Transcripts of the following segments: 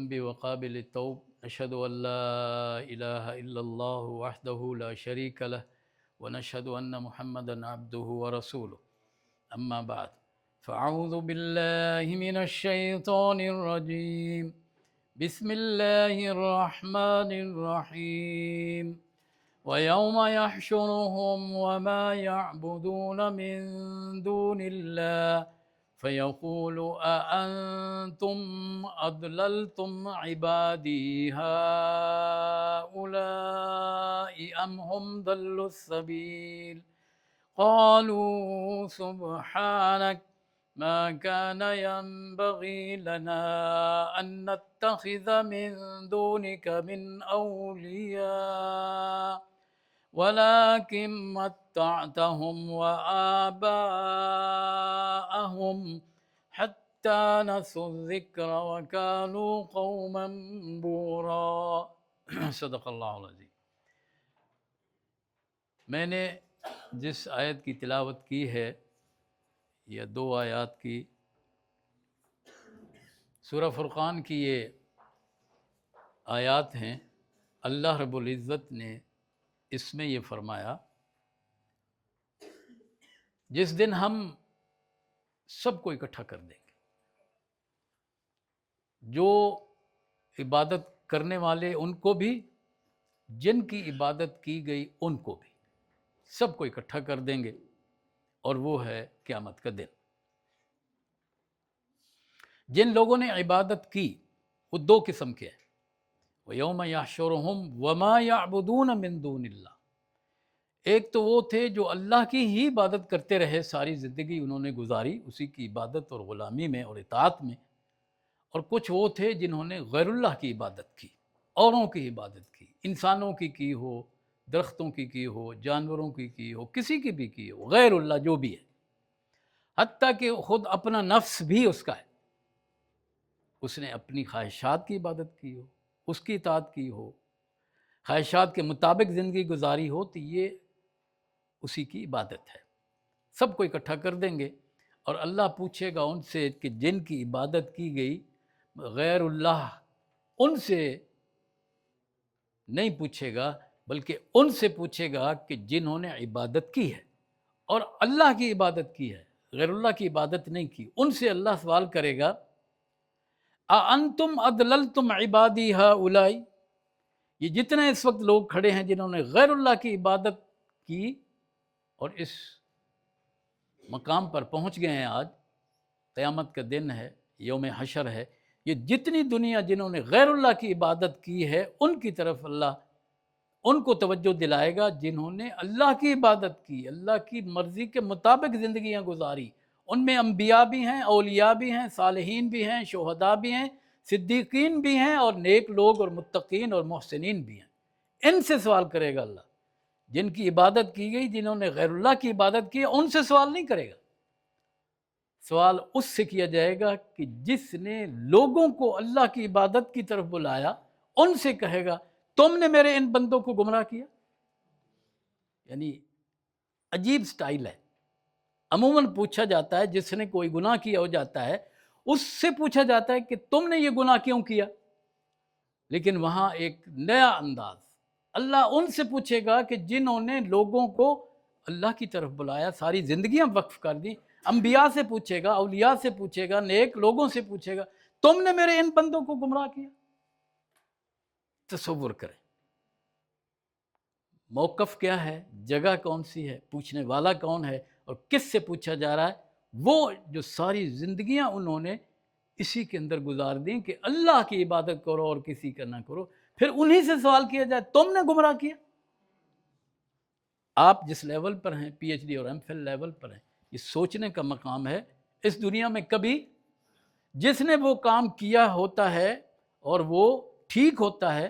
وقابل التوب نشهد أن لا إله إلا الله وحده لا شريك له ونشهد أن محمدا عبده ورسوله أما بعد فأعوذ بالله من الشيطان الرجيم بسم الله الرحمن الرحيم ويوم يحشرهم وما يعبدون من دون الله فيقول أأنتم أضللتم عبادي هؤلاء أم هم ضلوا السبيل قالوا سبحانك ما كان ينبغي لنا أن نتخذ من دونك من أولياء ولكن متعتهم وآباءهم حتى نسوا الذكر وكانوا قوما بورا صدق اللہ العظیم۔ میں نے جس آیت کی تلاوت کی ہے یا دو آیات کی، سورہ فرقان کی یہ آیات ہیں، اللہ رب العزت نے اس میں یہ فرمایا جس دن ہم سب کو اکٹھا کر دیں گے، جو عبادت کرنے والے ان کو بھی، جن کی عبادت کی گئی ان کو بھی، سب کو اکٹھا کر دیں گے، اور وہ ہے قیامت کا دن۔ جن لوگوں نے عبادت کی وہ دو قسم کے ہیں، وَيَوْمَ يَحْشُرُهُمْ وَمَا يَعْبُدُونَ مِن دُونِ اللَّهِ۔ ایک تو وہ تھے جو اللہ کی ہی عبادت کرتے رہے، ساری زندگی انہوں نے گزاری اسی کی عبادت اور غلامی میں اور اطاعت میں، اور کچھ وہ تھے جنہوں نے غیر اللہ کی عبادت کی، اوروں کی عبادت کی، انسانوں کی ہو، درختوں کی ہو، جانوروں کی ہو، کسی کی بھی کی ہو، غیر اللہ جو بھی ہے، حتیٰ کہ خود اپنا نفس بھی اس کا ہے، اس نے اپنی خواہشات کی عبادت کی ہو، اس کی اطاعت کی ہو، خواہشات کے مطابق زندگی گزاری ہو، تو یہ اسی کی عبادت ہے۔ سب کو اکٹھا کر دیں گے، اور اللہ پوچھے گا ان سے کہ جن کی عبادت کی گئی غیر اللہ، ان سے نہیں پوچھے گا بلکہ ان سے پوچھے گا کہ جنہوں نے عبادت کی ہے اور اللہ کی عبادت کی ہے، غیر اللہ کی عبادت نہیں کی، ان سے اللہ سوال کرے گا اَأَنْتُمْ أَضْلَلْتُمْ عِبَادِي هَؤُلَاءِ، یہ جتنے اس وقت لوگ کھڑے ہیں جنہوں نے غیر اللہ کی عبادت کی اور اس مقام پر پہنچ گئے ہیں، آج قیامت کا دن ہے، یوم حشر ہے، یہ جتنی دنیا جنہوں نے غیر اللہ کی عبادت کی ہے ان کی طرف اللہ ان کو توجہ دلائے گا جنہوں نے اللہ کی عبادت کی، اللہ کی مرضی کے مطابق زندگیاں گزاری، ان میں انبیاء بھی ہیں، اولیاء بھی ہیں، صالحین بھی ہیں، شہداء بھی ہیں، صدیقین بھی ہیں، اور نیک لوگ اور متقین اور محسنین بھی ہیں۔ ان سے سوال کرے گا اللہ، جن کی عبادت کی گئی، جنہوں نے غیر اللہ کی عبادت کی، ان سے سوال نہیں کرے گا، سوال اس سے کیا جائے گا کہ جس نے لوگوں کو اللہ کی عبادت کی طرف بلایا، ان سے کہے گا تم نے میرے ان بندوں کو گمراہ کیا۔ یعنی عجیب سٹائل ہے، عموماً پوچھا جاتا ہے جس نے کوئی گناہ کیا ہو جاتا ہے اس سے پوچھا جاتا ہے کہ تم نے یہ گناہ کیوں کیا، لیکن وہاں ایک نیا انداز، اللہ ان سے پوچھے گا کہ جنہوں نے لوگوں کو اللہ کی طرف بلایا، ساری زندگیاں وقف کر دی، انبیاء سے پوچھے گا، اولیاء سے پوچھے گا، نیک لوگوں سے پوچھے گا تم نے میرے ان بندوں کو گمراہ کیا۔ تصور کریں موقف کیا ہے، جگہ کون سی ہے، پوچھنے والا کون ہے، اور کس سے پوچھا جا رہا ہے؟ وہ جو ساری زندگیاں انہوں نے اسی کے اندر گزار دیں کہ اللہ کی عبادت کرو اور کسی کا نہ کرو، پھر انہی سے سوال کیا جائے تم نے گمراہ کیا۔ آپ جس لیول پر ہیں، پی ایچ ڈی اور ایم فل لیول پر ہیں، یہ سوچنے کا مقام ہے، اس دنیا میں کبھی جس نے وہ کام کیا ہوتا ہے اور وہ ٹھیک ہوتا ہے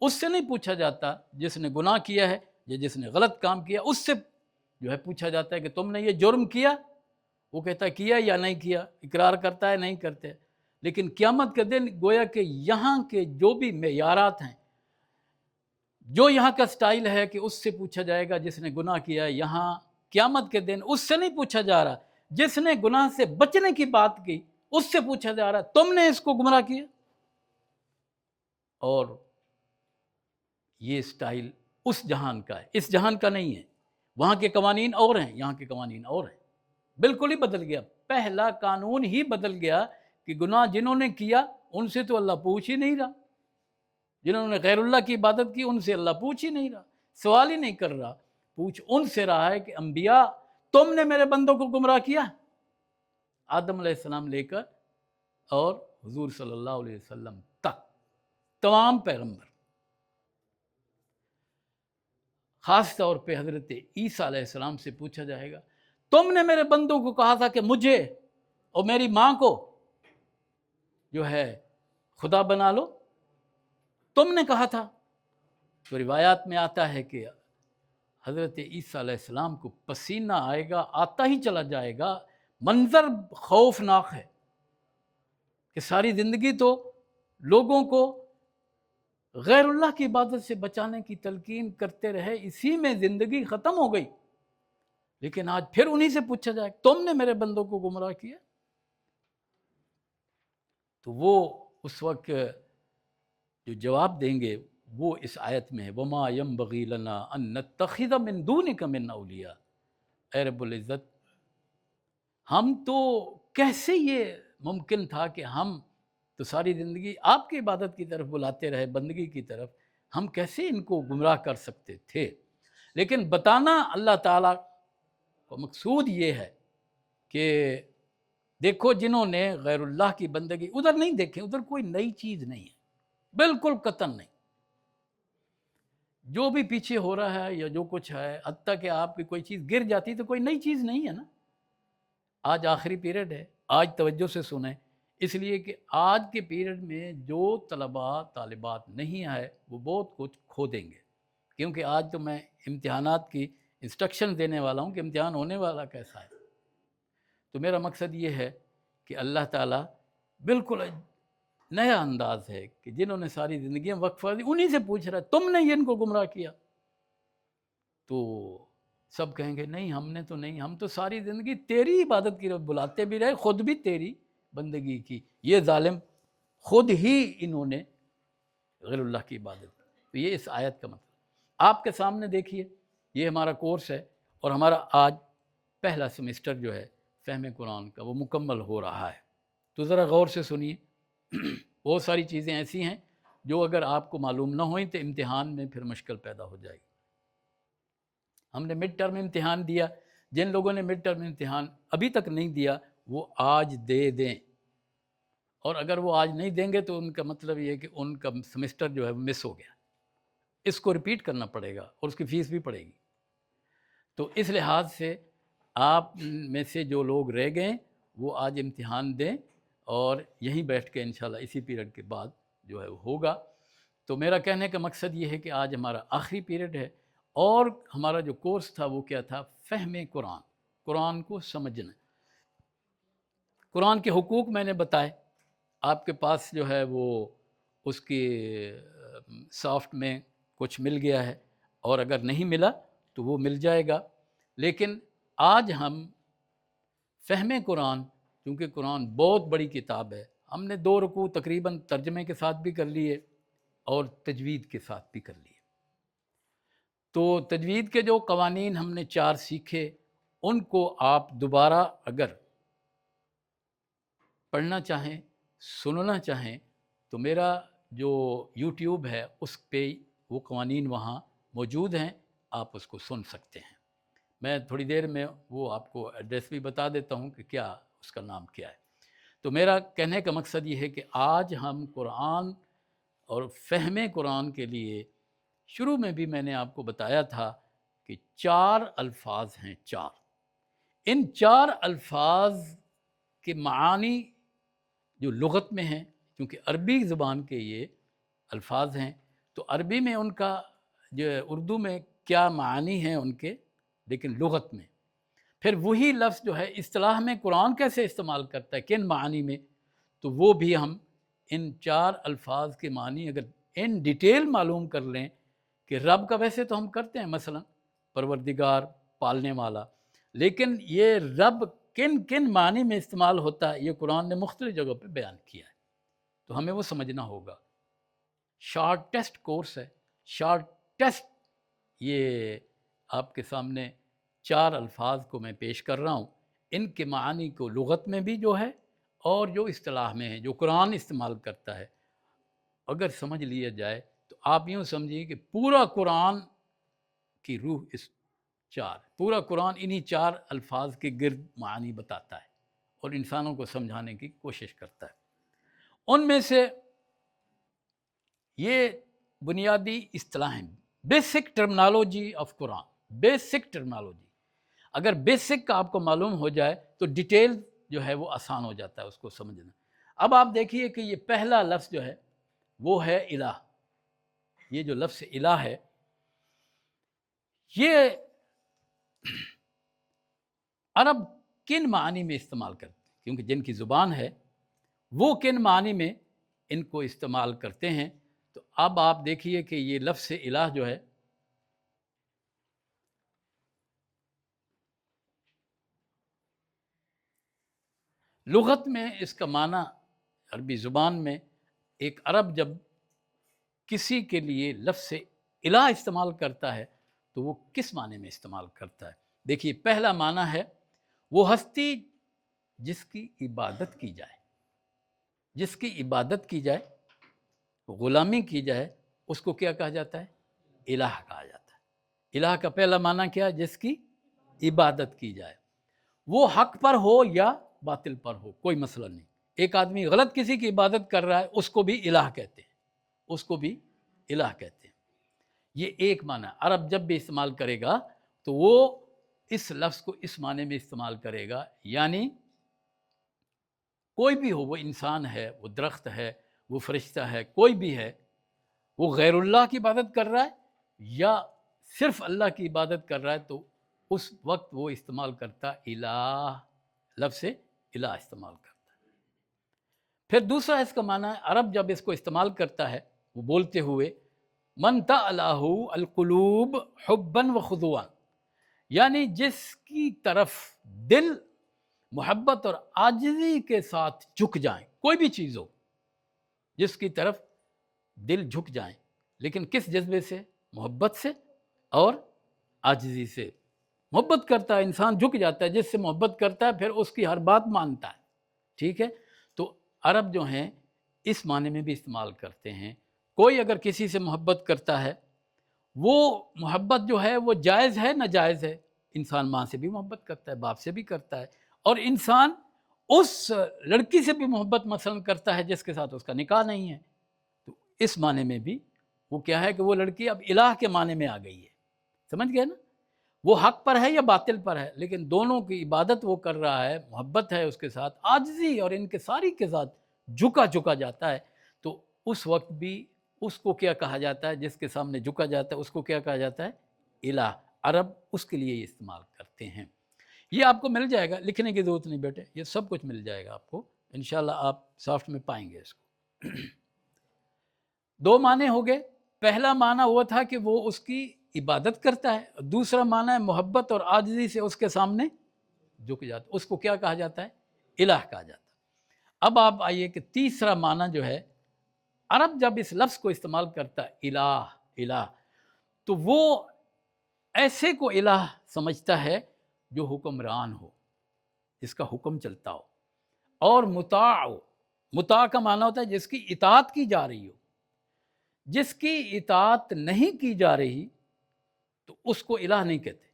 اس سے نہیں پوچھا جاتا، جس نے گناہ کیا ہے یا جس نے غلط کام کیا اس سے جو ہے پوچھا جاتا ہے کہ تم نے یہ جرم کیا، وہ کہتا ہے کیا یا نہیں کیا، اقرار کرتا ہے نہیں کرتے۔ لیکن قیامت کے دن گویا کہ یہاں کے جو بھی معیارات ہیں، جو یہاں کا سٹائل ہے کہ اس سے پوچھا جائے گا جس نے گناہ کیا، یہاں قیامت کے دن اس سے نہیں پوچھا جا رہا، جس نے گناہ سے بچنے کی بات کی اس سے پوچھا جا رہا تم نے اس کو گمراہ کیا۔ اور یہ اسٹائل اس جہان کا ہے، اس جہان کا نہیں ہے۔ وہاں کے قوانین اور ہیں، یہاں کے قوانین اور ہیں، بالکل ہی بدل گیا۔ پہلا قانون ہی بدل گیا کہ گناہ جنہوں نے کیا ان سے تو اللہ پوچھ ہی نہیں رہا، جنہوں نے غیر اللہ کی عبادت کی ان سے اللہ پوچھ ہی نہیں رہا، سوال ہی نہیں کر رہا۔ پوچھ ان سے رہا ہے کہ انبیاء تم نے میرے بندوں کو گمراہ کیا، آدم علیہ السلام لے کر اور حضور صلی اللہ علیہ وسلم تک تمام پیغمبر، خاص طور پہ حضرت عیسیٰ علیہ السلام سے پوچھا جائے گا تم نے میرے بندوں کو کہا تھا کہ مجھے اور میری ماں کو جو ہے خدا بنا لو، تم نے کہا تھا۔ تو روایات میں آتا ہے کہ حضرت عیسیٰ علیہ السلام کو پسینہ آئے گا، آتا ہی چلا جائے گا، منظر خوفناک ہے کہ ساری زندگی تو لوگوں کو غیر اللہ کی عبادت سے بچانے کی تلقین کرتے رہے، اسی میں زندگی ختم ہو گئی، لیکن آج پھر انہی سے پوچھا جائے تم نے میرے بندوں کو گمراہ کیا۔ تو وہ اس وقت جو جواب دیں گے وہ اس آیت میں ہے، وَمَا يَنبَغِي لَنَا أَن نَتَّخِذَ مِن دُونِكَ مِن أَوْلِيَاءَ، اے رب العزت ہم تو کیسے یہ ممکن تھا کہ ہم تو ساری زندگی آپ کی عبادت کی طرف بلاتے رہے، بندگی کی طرف، ہم کیسے ان کو گمراہ کر سکتے تھے؟ لیکن بتانا اللہ تعالیٰ کا مقصود یہ ہے کہ دیکھو جنہوں نے غیر اللہ کی بندگی، ادھر نہیں دیکھیں، ادھر کوئی نئی چیز نہیں ہے، بالکل قطعاً نہیں۔ جو بھی پیچھے ہو رہا ہے یا جو کچھ ہے، حتیٰ کہ آپ کی کوئی چیز گر جاتی تو کوئی نئی چیز نہیں ہے نا۔ آج آخری پیریڈ ہے، آج توجہ سے سنیں، اس لیے کہ آج کے پیریڈ میں جو طلباء طالبات نہیں آئے وہ بہت کچھ کھو دیں گے، کیونکہ آج تو میں امتحانات کی انسٹرکشن دینے والا ہوں کہ امتحان ہونے والا کیسا ہے۔ تو میرا مقصد یہ ہے کہ اللہ تعالیٰ بالکل نیا انداز ہے کہ جنہوں نے ساری زندگیاں وقفہ دی انہی سے پوچھ رہا ہے تم نے ان کو گمراہ کیا، تو سب کہیں گے نہیں ہم نے تو نہیں، ہم تو ساری زندگی تیری عبادت کی بلاتے بھی رہے، خود بھی تیری بندگی کی۔ یہ ظالم خود ہی انہوں نے غیر اللہ کی عبادت کی۔ تو یہ اس آیت کا مطلب آپ کے سامنے دیکھیے، یہ ہمارا کورس ہے اور ہمارا آج پہلا سیمسٹر جو ہے فہم قرآن کا وہ مکمل ہو رہا ہے۔ تو ذرا غور سے سنیے، بہت ساری چیزیں ایسی ہیں جو اگر آپ کو معلوم نہ ہوئیں تو امتحان میں پھر مشکل پیدا ہو جائے گی۔ ہم نے مڈ ٹرم امتحان دیا، جن لوگوں نے مڈ ٹرم امتحان ابھی تک نہیں دیا وہ آج دے دیں، اور اگر وہ آج نہیں دیں گے تو ان کا مطلب یہ ہے کہ ان کا سیمسٹر جو ہے وہ مس ہو گیا، اس کو ریپیٹ کرنا پڑے گا اور اس کی فیس بھی پڑے گی۔ تو اس لحاظ سے آپ میں سے جو لوگ رہ گئے وہ آج امتحان دیں، اور یہیں بیٹھ کے انشاءاللہ اسی پیریڈ کے بعد جو ہے وہ ہوگا۔ تو میرا کہنے کا مقصد یہ ہے کہ آج ہمارا آخری پیریڈ ہے، اور ہمارا جو کورس تھا وہ کیا تھا؟ فہم قرآن، قرآن کو سمجھنا۔ قرآن کے حقوق میں نے بتائے، آپ کے پاس جو ہے وہ اس کی سافٹ میں کچھ مل گیا ہے، اور اگر نہیں ملا تو وہ مل جائے گا۔ لیکن آج ہم فہم قرآن، کیونکہ قرآن بہت بڑی کتاب ہے، ہم نے 2 رکوع تقریباً ترجمے کے ساتھ بھی کر لیے اور تجوید کے ساتھ بھی کر لیے۔ تو تجوید کے جو قوانین ہم نے 4 سیکھے، ان کو آپ دوبارہ اگر پڑھنا چاہیں، سننا چاہیں، تو میرا جو یوٹیوب ہے اس پہ وہ قوانین وہاں موجود ہیں، آپ اس کو سن سکتے ہیں۔ میں تھوڑی دیر میں وہ آپ کو ایڈریس بھی بتا دیتا ہوں کہ کیا اس کا نام کیا ہے۔ تو میرا کہنے کا مقصد یہ ہے کہ آج ہم قرآن اور فہم قرآن کے لیے شروع میں بھی میں نے آپ کو بتایا تھا کہ 4 الفاظ ہیں، 4۔ ان 4 الفاظ کے معانی جو لغت میں ہیں، کیونکہ عربی زبان کے یہ الفاظ ہیں، تو عربی میں ان کا جو اردو میں کیا معانی ہیں ان کے، لیکن لغت میں پھر وہی لفظ جو ہے اصطلاح میں قرآن کیسے استعمال کرتا ہے، کن معانی میں، تو وہ بھی ہم ان 4 الفاظ کے معنی اگر ان ڈیٹیل معلوم کر لیں کہ رب کا ویسے تو ہم کرتے ہیں مثلا پروردگار، پالنے والا، لیکن یہ رب کن کن معنی میں استعمال ہوتا ہے یہ قرآن نے مختلف جگہوں پہ بیان کیا ہے، تو ہمیں وہ سمجھنا ہوگا۔ شارٹیسٹ کورس ہے، شارٹیسٹ. یہ آپ کے سامنے 4 الفاظ کو میں پیش کر رہا ہوں، ان کے معانی کو لغت میں بھی جو ہے اور جو اصطلاح میں ہے، جو قرآن استعمال کرتا ہے، اگر سمجھ لیا جائے تو آپ یوں سمجھیے کہ پورا قرآن کی روح اس پورا قرآن انہی 4 الفاظ کے گرد معانی بتاتا ہے اور انسانوں کو سمجھانے کی کوشش کرتا ہے. ان میں سے یہ بنیادی اصطلاح ہیں، basic terminology of Quran. Basic terminology اگر بیسک کا آپ کو معلوم ہو جائے تو ڈیٹیل جو ہے وہ آسان ہو جاتا ہے اس کو سمجھنا. اب آپ دیکھیے کہ یہ پہلا لفظ جو ہے وہ ہے الہ. یہ جو لفظ الہ ہے یہ عرب کن معنی میں استعمال کرتے ہیں، کیونکہ جن کی زبان ہے وہ کن معنی میں ان کو استعمال کرتے ہیں. تو اب آپ دیکھیے کہ یہ لفظ الہ جو ہے لغت میں اس کا معنی عربی زبان میں ایک عرب جب کسی کے لیے لفظ الہ استعمال کرتا ہے تو وہ کس معنی میں استعمال کرتا ہے. دیکھیے پہلا معنی ہے وہ ہستی جس کی عبادت کی جائے، جس کی عبادت کی جائے، غلامی کی جائے، اس کو کیا کہا جاتا ہے؟ الہ کہا جاتا ہے. الہ کا پہلا معنی کیا ہے؟ جس کی عبادت کی جائے، وہ حق پر ہو یا باطل پر ہو کوئی مسئلہ نہیں. ایک آدمی غلط کسی کی عبادت کر رہا ہے اس کو بھی الہ کہتے ہیں، اس کو بھی الہ کہتے ہیں. یہ ایک معنی عرب جب بھی استعمال کرے گا تو وہ اس لفظ کو اس معنی میں استعمال کرے گا، یعنی کوئی بھی ہو، وہ انسان ہے، وہ درخت ہے، وہ فرشتہ ہے، کوئی بھی ہے، وہ غیر اللہ کی عبادت کر رہا ہے یا صرف اللہ کی عبادت کر رہا ہے تو اس وقت وہ استعمال کرتا الہ، لفظ الہ استعمال کرتا ہے. پھر دوسرا اس کا معنی ہے عرب جب اس کو استعمال کرتا ہے وہ بولتے ہوئے من تعلہ القلوب حبا و خضوعا، یعنی جس کی طرف دل محبت اور عاجزی کے ساتھ جھک جائیں، کوئی بھی چیز ہو جس کی طرف دل جھک جائیں، لیکن کس جذبے سے؟ محبت سے اور عاجزی سے. محبت کرتا ہے انسان جھک جاتا ہے، جس سے محبت کرتا ہے پھر اس کی ہر بات مانتا ہے. ٹھیک ہے، تو عرب جو ہیں اس معنی میں بھی استعمال کرتے ہیں. کوئی اگر کسی سے محبت کرتا ہے وہ محبت جو ہے وہ جائز ہے ناجائز ہے. انسان ماں سے بھی محبت کرتا ہے، باپ سے بھی کرتا ہے، اور انسان اس لڑکی سے بھی محبت مثلا کرتا ہے جس کے ساتھ اس کا نکاح نہیں ہے. تو اس معنی میں بھی وہ کیا ہے کہ وہ لڑکی اب الہ کے معنی میں آ گئی ہے. سمجھ گئے نا؟ وہ حق پر ہے یا باطل پر ہے، لیکن دونوں کی عبادت وہ کر رہا ہے، محبت ہے اس کے ساتھ، عاجزی اور ان کے ساری کے ساتھ جھکا جاتا ہے. تو اس وقت بھی اس کو کیا کہا جاتا ہے؟ جس کے سامنے جھکا جاتا ہے اس کو کیا کہا جاتا ہے؟ الہ. عرب اس کے لیے یہ استعمال کرتے ہیں. یہ آپ کو مل جائے گا، لکھنے کی ضرورت نہیں بیٹے، یہ سب کچھ مل جائے گا آپ کو انشاءاللہ. آپ سافٹ میں پائیں گے اس کو. 2 معنی ہو گئے. پہلا معنی ہوا تھا کہ وہ اس کی عبادت کرتا ہے، دوسرا معنی ہے محبت اور عاجزی سے اس کے سامنے جھک جاتا ہے، اس کو کیا کہا جاتا ہے؟ الہ کہا جاتا ہے. اب آپ آئیے کہ تیسرا معنی جو ہے عرب جب اس لفظ کو استعمال کرتا ہے الہ تو وہ ایسے کو الہ سمجھتا ہے جو حکمران ہو، جس کا حکم چلتا ہو، اور مطاع ہو. مطاع کا معنی ہوتا ہے جس کی اطاعت کی جا رہی ہو. جس کی اطاعت نہیں کی جا رہی تو اس کو الہ نہیں کہتے.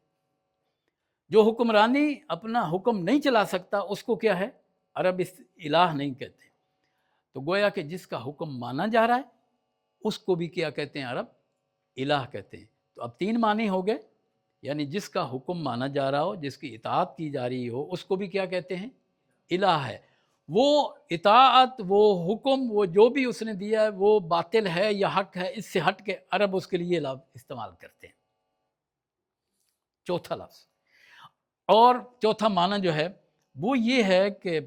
جو حکمرانی اپنا حکم نہیں چلا سکتا اس کو کیا ہے؟ عرب اس الہ نہیں کہتے. تو گویا کہ جس کا حکم مانا جا رہا ہے اس کو بھی کیا کہتے ہیں؟ عرب الہ کہتے ہیں. تو اب 3 معنی ہو گئے، یعنی جس کا حکم مانا جا رہا ہو، جس کی اطاعت کی جا رہی ہو، اس کو بھی کیا کہتے ہیں؟ الہ ہے. وہ اطاعت، وہ حکم، وہ جو بھی اس نے دیا ہے وہ باطل ہے یا حق ہے، اس سے ہٹ کے عرب اس کے لیے لفظ استعمال کرتے ہیں. چوتھا لفظ اور چوتھا معنی جو ہے وہ یہ ہے کہ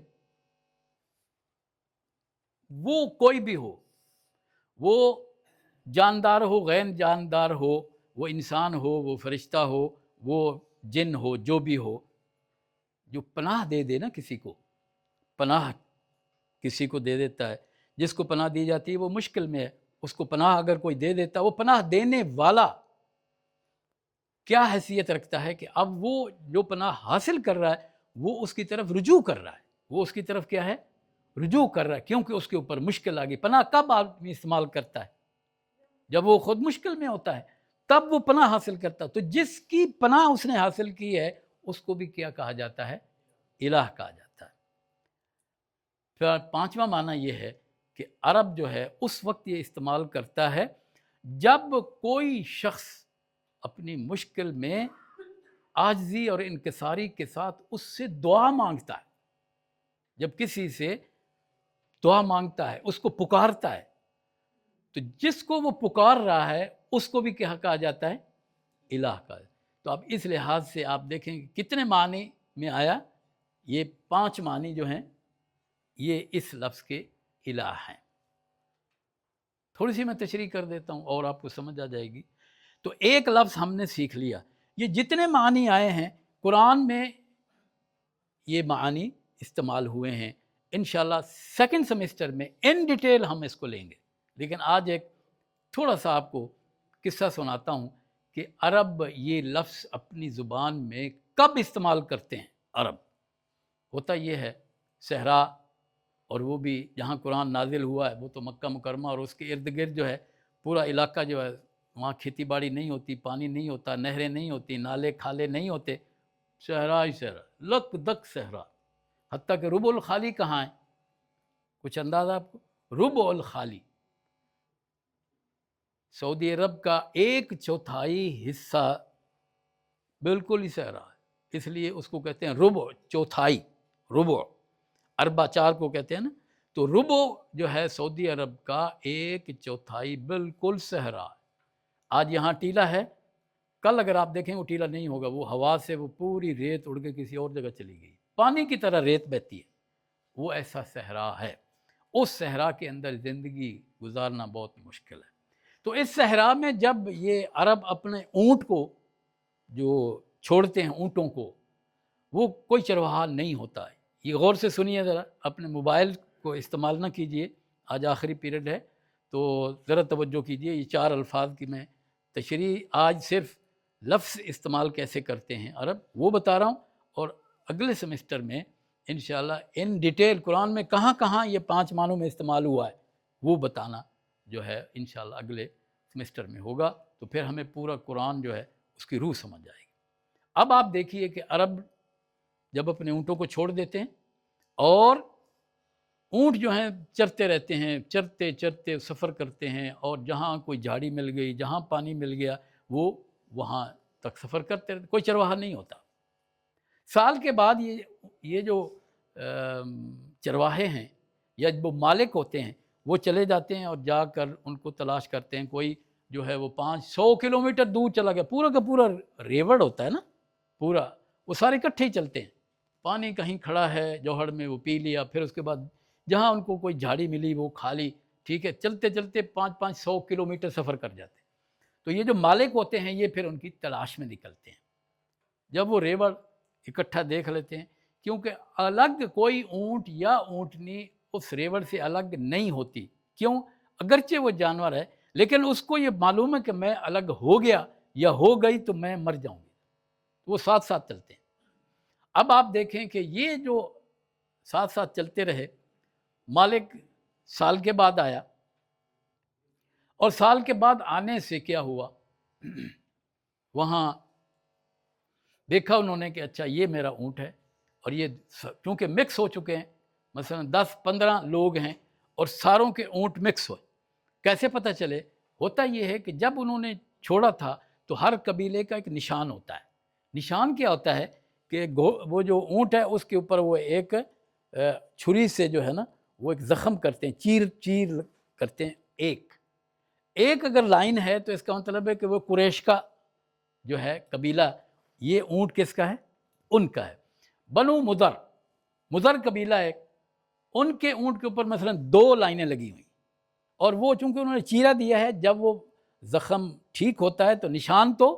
وہ کوئی بھی ہو، وہ جاندار ہو، غیر جاندار ہو، وہ انسان ہو، وہ فرشتہ ہو، وہ جن ہو، جو بھی ہو، جو پناہ دے دے نا کسی کو، پناہ کسی کو دے دیتا ہے، جس کو پناہ دی جاتی ہے وہ مشکل میں ہے، اس کو پناہ اگر کوئی دے دیتا، وہ پناہ دینے والا کیا حیثیت رکھتا ہے کہ اب وہ جو پناہ حاصل کر رہا ہے وہ اس کی طرف رجوع کر رہا ہے، وہ اس کی طرف کیا ہے، رجوع کر رہا ہے، کیونکہ اس کے اوپر مشکل آ گئی۔ پناہ کب آدمی استعمال کرتا ہے؟ جب وہ خود مشکل میں ہوتا ہے، تب وہ پناہ حاصل کرتا ہے۔ تو جس کی پناہ اس نے حاصل کی ہے اس کو بھی کیا کہا جاتا ہے؟ الہ کہا جاتا ہے۔ پھر پانچواں معنی یہ ہے کہ عرب جو ہے اس وقت یہ استعمال کرتا ہے جب کوئی شخص اپنی مشکل میں عاجزی اور انکساری کے ساتھ اس سے دعا مانگتا ہے، جب کسی سے دعا مانگتا ہے، اس کو پکارتا ہے، تو جس کو وہ پکار رہا ہے اس کو بھی کیا کہا جاتا ہے؟ الہ کا۔ تو اب اس لحاظ سے آپ دیکھیں کہ کتنے معنی میں آیا، یہ 5 معنی جو ہیں یہ اس لفظ کے الہ ہیں۔ تھوڑی سی میں تشریح کر دیتا ہوں اور آپ کو سمجھ آ جائے گی۔ تو ایک لفظ ہم نے سیکھ لیا، یہ جتنے معنی آئے ہیں قرآن میں یہ معنی استعمال ہوئے ہیں۔ انشاءاللہ سیکنڈ سیمسٹر میں ان ڈیٹیل ہم اس کو لیں گے، لیکن آج ایک تھوڑا سا آپ کو قصہ سناتا ہوں کہ عرب یہ لفظ اپنی زبان میں کب استعمال کرتے ہیں۔ عرب ہوتا یہ ہے صحرا، اور وہ بھی جہاں قرآن نازل ہوا ہے وہ تو مکہ مکرمہ اور اس کے ارد گرد جو ہے پورا علاقہ جو ہے، وہاں کھیتی باڑی نہیں ہوتی، پانی نہیں ہوتا، نہریں نہیں ہوتی، نالے کھالے نہیں ہوتے، صحرا ہی صحرا، لک دک صحرا۔ حتیٰ کہ ربع الخالی کہاں ہے؟ کچھ اندازہ آپ کو؟ ربع الخالی سعودی عرب کا 1/4 حصہ بالکل ہی صحرا ہے، اس لیے اس کو کہتے ہیں ربع، چوتھائی، ربع، اربع 4 کو کہتے ہیں نا، تو ربع جو ہے سعودی عرب کا 1/4 بالکل صحرا ہے۔ آج یہاں ٹیلا ہے، کل اگر آپ دیکھیں وہ ٹیلا نہیں ہوگا، وہ ہوا سے وہ پوری ریت اڑ کے کسی اور جگہ چلی گئی، پانی کی طرح ریت بہتی ہے، وہ ایسا صحرا ہے۔ اس صحرا کے اندر زندگی گزارنا بہت مشکل ہے۔ تو اس صحرا میں جب یہ عرب اپنے اونٹ کو جو چھوڑتے ہیں، اونٹوں کو، وہ کوئی چرواہا نہیں ہوتا ہے۔ یہ غور سے سنیے ذرا، اپنے موبائل کو استعمال نہ کیجئے، آج آخری پیریڈ ہے تو ذرا توجہ کیجئے۔ یہ 4 الفاظ کی میں تشریح آج صرف لفظ استعمال کیسے کرتے ہیں عرب وہ بتا رہا ہوں، اور اگلے سیمسٹر میں انشاءاللہ ان ڈیٹیل قرآن میں کہاں کہاں یہ 5 معنوں میں استعمال ہوا ہے وہ بتانا جو ہے انشاءاللہ اگلے سیمسٹر میں ہوگا، تو پھر ہمیں پورا قرآن جو ہے اس کی روح سمجھ جائے گی۔ اب آپ دیکھیے کہ عرب جب اپنے اونٹوں کو چھوڑ دیتے ہیں اور اونٹ جو ہیں چرتے رہتے ہیں، چرتے چرتے سفر کرتے ہیں، اور جہاں کوئی جھاڑی مل گئی، جہاں پانی مل گیا، وہ وہاں تک سفر کرتے رہتے، کوئی چرواہا نہیں ہوتا۔ سال کے بعد یہ جو چرواہے ہیں یا وہ مالک ہوتے ہیں وہ چلے جاتے ہیں اور جا کر ان کو تلاش کرتے ہیں۔ کوئی جو ہے وہ 500 کلومیٹر دور چلا گیا، پورا کا پورا ریوڑ ہوتا ہے نا، پورا وہ سارے اکٹھے ہی چلتے ہیں، پانی کہیں کھڑا ہے جوہر میں وہ پی لیا، پھر اس کے بعد جہاں ان کو کوئی جھاڑی ملی وہ کھا لی، ٹھیک ہے، چلتے چلتے 500 کلومیٹر سفر کر جاتے ہیں۔ تو یہ جو مالک ہوتے ہیں یہ پھر ان کی تلاش میں نکلتے ہیں، جب وہ ریوڑ اکٹھا دیکھ لیتے ہیں، کیونکہ الگ کوئی اونٹ یا اونٹنی اس ریوڑ سے الگ نہیں ہوتی، کیوں؟ اگرچہ وہ جانور ہے لیکن اس کو یہ معلوم ہے کہ میں الگ ہو گیا یا ہو گئی تو میں مر جاؤں گی، وہ ساتھ ساتھ چلتے ہیں۔ اب آپ دیکھیں کہ یہ جو ساتھ ساتھ چلتے رہے، مالک سال کے بعد آیا، اور سال کے بعد آنے سے کیا ہوا، وہاں دیکھا انہوں نے کہ اچھا یہ میرا اونٹ ہے، اور یہ کیونکہ مکس ہو چکے ہیں، مثلا 10-15 لوگ ہیں اور ساروں کے اونٹ مکس ہوئے، کیسے پتہ چلے؟ ہوتا یہ ہے کہ جب انہوں نے چھوڑا تھا تو ہر قبیلے کا ایک نشان ہوتا ہے۔ نشان کیا ہوتا ہے کہ وہ جو اونٹ ہے اس کے اوپر وہ ایک چھری سے جو ہے نا وہ ایک زخم کرتے ہیں، چیر چیر کرتے ہیں، ایک اگر لائن ہے تو اس کا مطلب ہے کہ وہ قریش کا جو ہے قبیلہ، یہ اونٹ کس کا ہے؟ ان کا ہے۔ بنو مضر قبیلہ ہے، ان کے اونٹ کے اوپر مثلا 2 لائنیں لگی ہوئی، اور وہ چونکہ انہوں نے چیرا دیا ہے، جب وہ زخم ٹھیک ہوتا ہے تو نشان تو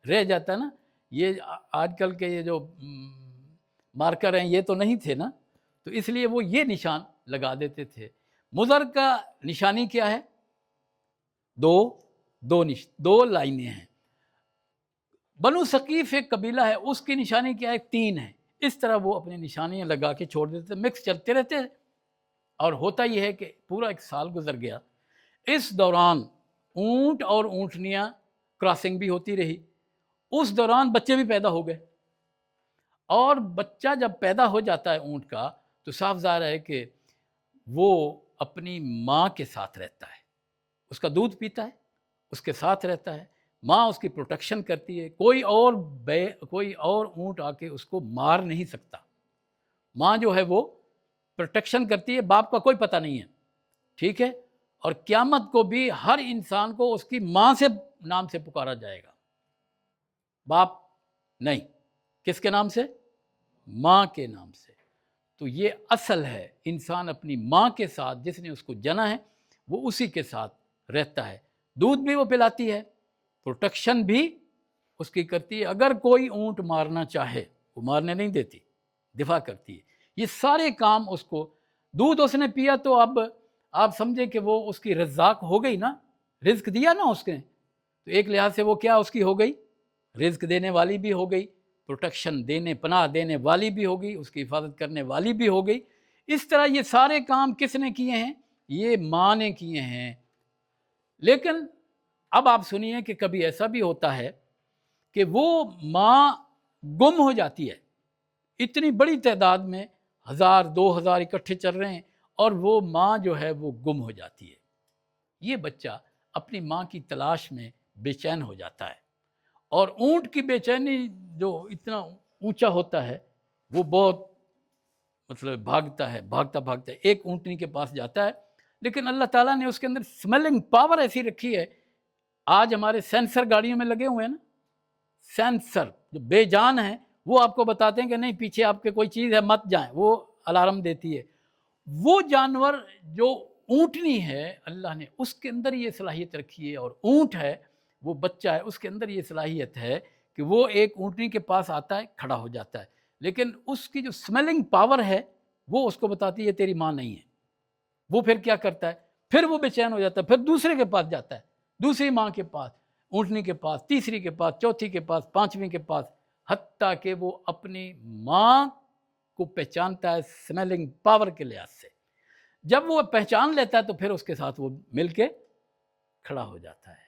رہ جاتا ہے نا۔ یہ آج کل کے یہ جو مارکر ہیں یہ تو نہیں تھے نا، تو اس لیے وہ یہ نشان لگا دیتے تھے۔ مضر کا نشانی کیا ہے؟ دو لائنیں ہیں. بنو ثقیف ایک قبیلہ ہے، اس کی نشانی کیا ہے؟ 3 ہے. اس طرح وہ اپنی نشانیاں لگا کے چھوڑ دیتے، مکس چلتے رہتے ہیں. اور ہوتا یہ ہے کہ پورا 1 سال گزر گیا. اس دوران اونٹ اور اونٹنیاں کراسنگ بھی ہوتی رہی. اس دوران بچے بھی پیدا ہو گئے، اور بچہ جب پیدا ہو جاتا ہے اونٹ کا تو صاف ظاہر ہے کہ وہ اپنی ماں کے ساتھ رہتا ہے، اس کا دودھ پیتا ہے، اس کے ساتھ رہتا ہے. ماں اس کی پروٹیکشن کرتی ہے. کوئی اور اونٹ آ کے اس کو مار نہیں سکتا. ماں جو ہے وہ پروٹیکشن کرتی ہے. باپ کا کوئی پتہ نہیں ہے، ٹھیک ہے. اور قیامت کو بھی ہر انسان کو اس کی ماں سے نام سے پکارا جائے گا، باپ نہیں. کس کے نام سے؟ ماں کے نام سے. تو یہ اصل ہے، انسان اپنی ماں کے ساتھ، جس نے اس کو جنا ہے وہ اسی کے ساتھ رہتا ہے. دودھ بھی وہ پلاتی ہے، پروٹیکشن بھی اس کی کرتی ہے. اگر کوئی اونٹ مارنا چاہے وہ مارنے نہیں دیتی، دفاع کرتی ہے. یہ سارے کام اس کو، دودھ اس نے پیا تو اب آپ سمجھیں کہ وہ اس کی رزاق ہو گئی نا، رزق دیا نا اس نے، تو ایک لحاظ سے وہ کیا اس کی ہو گئی؟ رزق دینے والی بھی ہو گئی، پروٹیکشن دینے، پناہ دینے والی بھی ہو گئی، اس کی حفاظت کرنے والی بھی ہو گئی. اس طرح یہ سارے کام کس نے کیے ہیں؟ یہ ماں نے کیے ہیں. لیکن اب آپ سنیے کہ کبھی ایسا بھی ہوتا ہے کہ وہ ماں گم ہو جاتی ہے. اتنی بڑی تعداد میں 1000 2000 اکٹھے چل رہے ہیں، اور وہ ماں جو ہے وہ گم ہو جاتی ہے. یہ بچہ اپنی ماں کی تلاش میں بے چین ہو جاتا ہے. اور اونٹ کی بے چینی جو اتنا اونچا ہوتا ہے، وہ بہت مطلب بھاگتا ہے، بھاگتا ایک اونٹنی کے پاس جاتا ہے. لیکن اللہ تعالیٰ نے اس کے اندر سمیلنگ پاور ایسی رکھی ہے. آج ہمارے سینسر گاڑیوں میں لگے ہوئے ہیں نا، سینسر جو بے جان ہیں، وہ آپ کو بتاتے ہیں کہ نہیں پیچھے آپ کے کوئی چیز ہے مت جائیں، وہ الارم دیتی ہے. وہ جانور جو اونٹنی ہے، اللہ نے اس کے اندر یہ صلاحیت رکھی ہے. اور اونٹ ہے، وہ بچہ ہے، اس کے اندر یہ صلاحیت ہے کہ وہ ایک اونٹنی کے پاس آتا ہے، کھڑا ہو جاتا ہے. لیکن اس کی جو سمیلنگ پاور ہے وہ اس کو بتاتی ہے تیری ماں نہیں ہے. وہ پھر کیا کرتا ہے؟ پھر وہ بے چین ہو جاتا ہے، پھر دوسرے کے پاس جاتا ہے، دوسری ماں کے پاس، اونٹنی کے پاس، تیسری کے پاس، چوتھی کے پاس، پانچویں کے پاس، حتیٰ کہ وہ اپنی ماں کو پہچانتا ہے سمیلنگ پاور کے لحاظ سے. جب وہ پہچان لیتا ہے تو پھر اس کے ساتھ وہ مل کے کھڑا ہو جاتا ہے.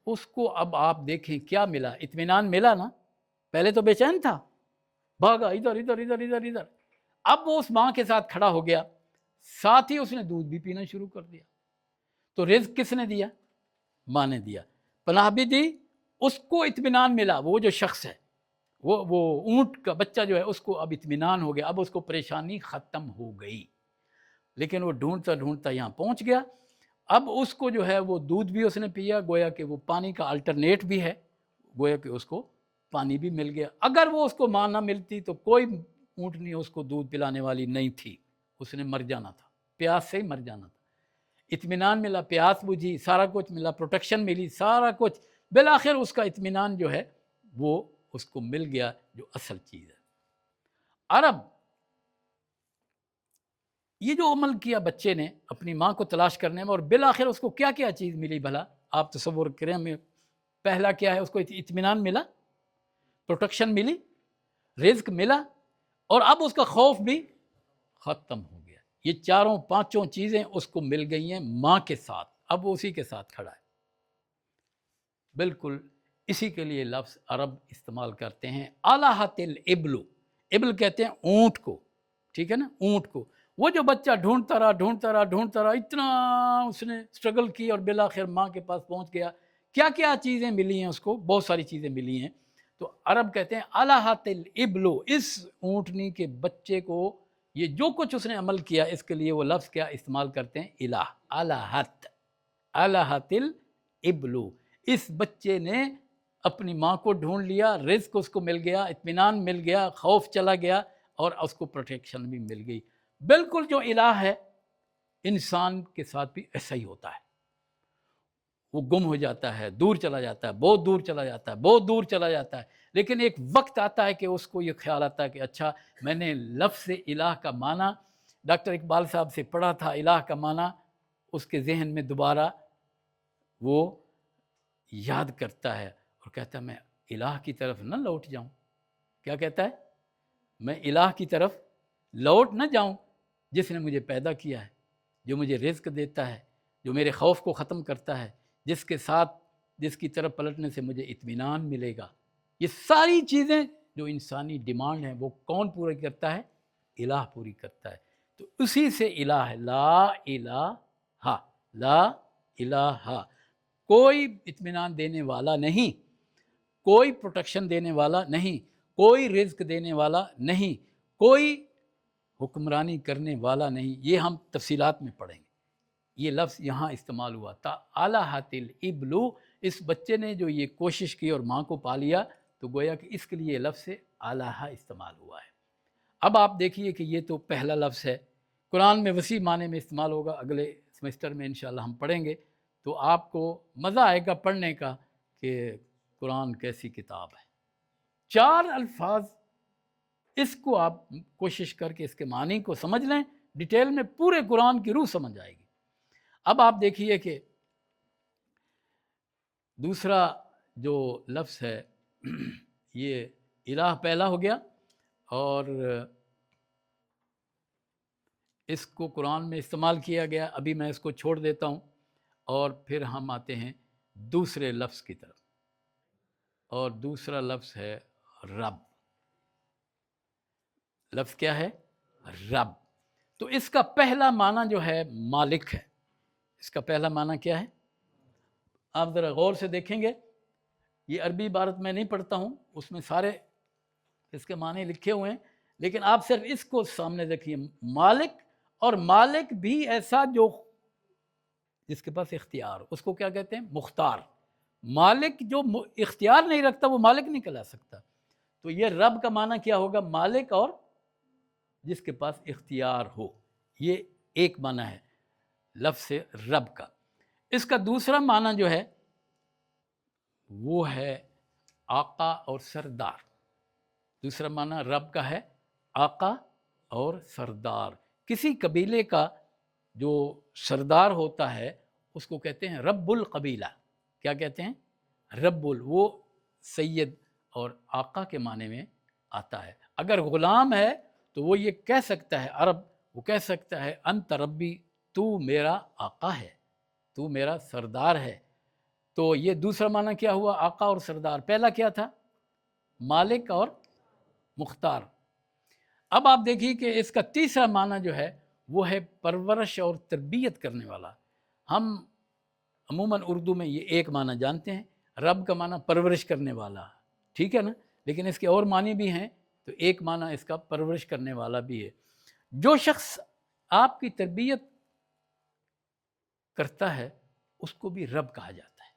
اس کو اب آپ دیکھیں کیا ملا؟ اطمینان ملا نا. پہلے تو بے چین تھا، بھاگا ادھر ادھر ادھر ادھر ادھر. اب وہ اس ماں کے ساتھ کھڑا ہو گیا، ساتھ ہی اس نے دودھ بھی پینا شروع کر دیا. تو رزق کس نے دیا؟ ماں نے دیا. پناہ بھی دی، اس کو اطمینان ملا. وہ جو شخص ہے، وہ اونٹ کا بچہ جو ہے، اس کو اب اطمینان ہو گیا، اب اس کو پریشانی ختم ہو گئی. لیکن وہ ڈھونڈتا ڈھونڈتا یہاں پہنچ گیا. اب اس کو جو ہے وہ دودھ بھی اس نے پیا، گویا کہ وہ پانی کا الٹرنیٹ بھی ہے، گویا کہ اس کو پانی بھی مل گیا. اگر وہ اس کو ماں نہ ملتی تو کوئی اونٹنی اس کو دودھ پلانے والی نہیں تھی، اس نے مر جانا تھا، پیاس سے ہی مر جانا تھا. اطمینان ملا، پیاس بجھی، سارا کچھ ملا، پروٹیکشن ملی، سارا کچھ. بالآخر اس کا اطمینان جو ہے وہ اس کو مل گیا، جو اصل چیز ہے. عرب یہ جو عمل کیا بچے نے اپنی ماں کو تلاش کرنے میں، اور بالآخر اس کو کیا کیا چیز ملی بھلا آپ تصور کریں. ہمیں پہلا کیا ہے؟ اس کو اطمینان ملا، پروٹیکشن ملی، رزق ملا، اور اب اس کا خوف بھی ختم ہو گیا. یہ چاروں پانچوں چیزیں اس کو مل گئی ہیں ماں کے ساتھ. اب وہ اسی کے ساتھ کھڑا ہے. بالکل اسی کے لیے لفظ عرب استعمال کرتے ہیں الہت الابل. ابل کہتے ہیں اونٹ کو، ٹھیک ہے نا، اونٹ کو. وہ جو بچہ ڈھونڈتا رہا، اتنا اس نے سٹرگل کی اور بالآخر ماں کے پاس پہنچ گیا. کیا کیا چیزیں ملی ہیں اس کو؟ بہت ساری چیزیں ملی ہیں. تو عرب کہتے ہیں الہت الابل، اس اونٹنی کے بچے کو یہ جو کچھ اس نے عمل کیا، اس کے لیے وہ لفظ کیا استعمال کرتے ہیں؟ الہ، الہت الابل. اس بچے نے اپنی ماں کو ڈھونڈ لیا، رزق اس کو مل گیا، اطمینان مل گیا، خوف چلا گیا، اور اس کو پروٹیکشن بھی مل گئی. بالکل جو الہ ہے انسان کے ساتھ بھی ایسا ہی ہوتا ہے. وہ گم ہو جاتا ہے، دور چلا جاتا ہے، بہت دور چلا جاتا ہے، بہت دور چلا جاتا ہے. لیکن ایک وقت آتا ہے کہ اس کو یہ خیال آتا ہے کہ اچھا میں نے لفظ الہ کا معنی ڈاکٹر اقبال صاحب سے پڑھا تھا. الہ کا معنی اس کے ذہن میں دوبارہ وہ یاد کرتا ہے اور کہتا ہے میں الہ کی طرف نہ لوٹ جاؤں. کیا کہتا ہے؟ میں الہ کی طرف لوٹ نہ جاؤں جس نے مجھے پیدا کیا ہے، جو مجھے رزق دیتا ہے، جو میرے خوف کو ختم کرتا ہے، جس کی طرف پلٹنے سے مجھے اطمینان ملے گا. یہ ساری چیزیں جو انسانی ڈیمانڈ ہیں وہ کون پوری کرتا ہے؟ الہ پوری کرتا ہے. تو اسی سے الہ ہے، لا الہ، لا الہ. کوئی اطمینان دینے والا نہیں، کوئی پروٹیکشن دینے والا نہیں، کوئی رزق دینے والا نہیں، کوئی حکمرانی کرنے والا نہیں. یہ ہم تفصیلات میں پڑھیں گے. یہ لفظ یہاں استعمال ہوا تھا، آلہۃ الابلو. اس بچے نے جو یہ کوشش کی اور ماں کو پا لیا، تو گویا کہ اس کے لیے یہ لفظ آلہہ استعمال ہوا ہے. اب آپ دیکھیے کہ یہ تو پہلا لفظ ہے، قرآن میں وسیع معنی میں استعمال ہوگا. اگلے سیمسٹر میں انشاءاللہ ہم پڑھیں گے تو آپ کو مزہ آئے گا پڑھنے کا کہ قرآن کیسی کتاب ہے. 4 الفاظ، اس کو آپ کوشش کر کے اس کے معنی کو سمجھ لیں ڈیٹیل میں، پورے قرآن کی روح سمجھ آئے گی. اب آپ دیکھیے کہ دوسرا جو لفظ ہے یہ الہ پہلا ہو گیا، اور اس کو قرآن میں استعمال کیا گیا. ابھی میں اس کو چھوڑ دیتا ہوں اور پھر ہم آتے ہیں دوسرے لفظ کی طرف، اور دوسرا لفظ ہے رب. لفظ کیا ہے؟ رب. تو اس کا پہلا معنی جو ہے مالک ہے. اس کا پہلا معنی کیا ہے؟ آپ ذرا غور سے دیکھیں گے، یہ عربی عبارت میں نہیں پڑھتا ہوں، اس میں سارے اس کے معنی لکھے ہوئے ہیں، لیکن آپ صرف اس کو سامنے دیکھیے، مالک. اور مالک بھی ایسا جو جس کے پاس اختیار، اس کو کیا کہتے ہیں؟ مختار. مالک جو اختیار نہیں رکھتا وہ مالک نہیں کہلا سکتا. تو یہ رب کا معنی کیا ہوگا؟ مالک اور جس کے پاس اختیار ہو. یہ ایک معنی ہے لفظ رب کا. اس کا دوسرا معنی جو ہے وہ ہے آقا اور سردار. دوسرا معنی رب کا ہے آقا اور سردار. کسی قبیلے کا جو سردار ہوتا ہے اس کو کہتے ہیں رب القبیلہ. کیا کہتے ہیں؟ رب وہ سید اور آقا کے معنی میں آتا ہے. اگر غلام ہے تو وہ یہ کہہ سکتا ہے، عرب وہ کہہ سکتا ہے انت ربی، تو میرا آقا ہے، تو میرا سردار ہے. تو یہ دوسرا معنی کیا ہوا؟ آقا اور سردار. پہلا کیا تھا؟ مالک اور مختار. اب آپ دیکھیے کہ اس کا تیسرا معنی جو ہے وہ ہے پرورش اور تربیت کرنے والا. ہم عموماً اردو میں یہ ایک معنی جانتے ہیں، رب کا معنی پرورش کرنے والا، ٹھیک ہے نا، لیکن اس کے اور معنی بھی ہیں. تو ایک معنی اس کا پرورش کرنے والا بھی ہے. جو شخص آپ کی تربیت کرتا ہے اس کو بھی رب کہا جاتا ہے.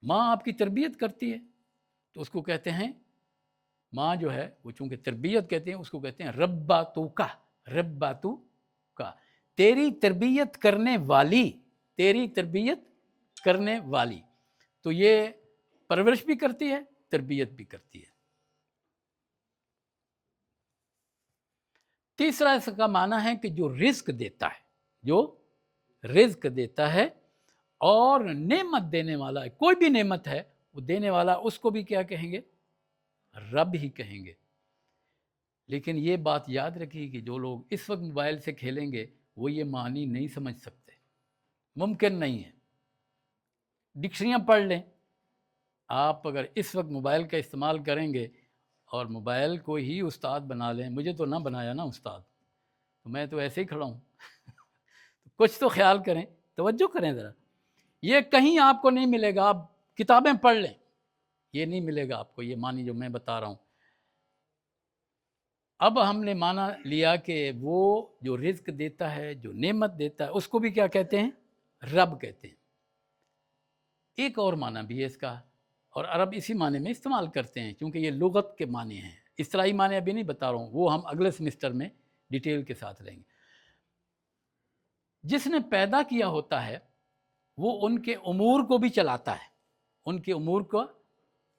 ماں آپ کی تربیت کرتی ہے تو اس کو کہتے ہیں، ماں جو ہے وہ چونکہ تربیت کہتے ہیں اس کو کہتے ہیں رباتو کا. رباتو کا، تیری تربیت کرنے والی، تیری تربیت کرنے والی. تو یہ پرورش بھی کرتی ہے، تربیت بھی کرتی ہے. تیسرا اس کا معنی ہے کہ جو رزق دیتا ہے، جو رزق دیتا ہے اور نعمت دینے والا ہے. کوئی بھی نعمت ہے وہ دینے والا، اس کو بھی کیا کہیں گے؟ رب ہی کہیں گے. لیکن یہ بات یاد رکھیے کہ جو لوگ اس وقت موبائل سے کھیلیں گے وہ یہ معنی نہیں سمجھ سکتے، ممکن نہیں ہے. ڈکشنریاں پڑھ لیں. آپ اگر اس وقت موبائل کا استعمال کریں گے اور موبائل کو ہی استاد بنا لیں، مجھے تو نہ بنایا نا استاد، تو میں تو ایسے ہی کھڑا ہوں. کچھ تو خیال کریں، توجہ کریں ذرا. یہ کہیں آپ کو نہیں ملے گا، آپ کتابیں پڑھ لیں، یہ نہیں ملے گا آپ کو یہ معنی جو میں بتا رہا ہوں. اب ہم نے معنی لیا کہ وہ جو رزق دیتا ہے، جو نعمت دیتا ہے، اس کو بھی کیا کہتے ہیں؟ رب کہتے ہیں. ایک اور معنی بھی ہے اس کا، اور عرب اسی معنی میں استعمال کرتے ہیں کیونکہ یہ لغت کے معنی ہیں. اصطلاحی معنی ابھی نہیں بتا رہا ہوں، وہ ہم اگلے سیمسٹر میں ڈیٹیل کے ساتھ لیں گے. جس نے پیدا کیا ہوتا ہے وہ ان کے امور کو بھی چلاتا ہے، ان کے امور کو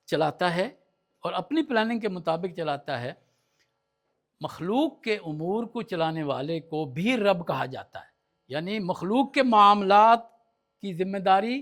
چلاتا ہے اور اپنی پلاننگ کے مطابق چلاتا ہے. مخلوق کے امور کو چلانے والے کو بھی رب کہا جاتا ہے. یعنی مخلوق کے معاملات کی ذمہ داری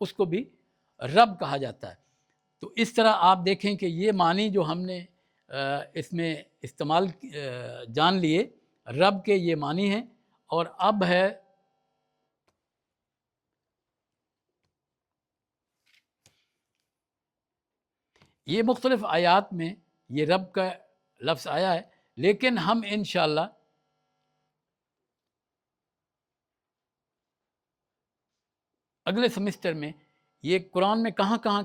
اس کو بھی رب کہا جاتا ہے۔ تو اس طرح آپ دیکھیں کہ یہ معنی جو ہم نے اس میں استعمال جان لیے، رب کے یہ معنی ہیں۔ اور اب ہے یہ مختلف آیات میں یہ رب کا لفظ آیا ہے، لیکن ہم انشاءاللہ اگلے سمسٹر میں یہ قرآن میں کہاں کہاں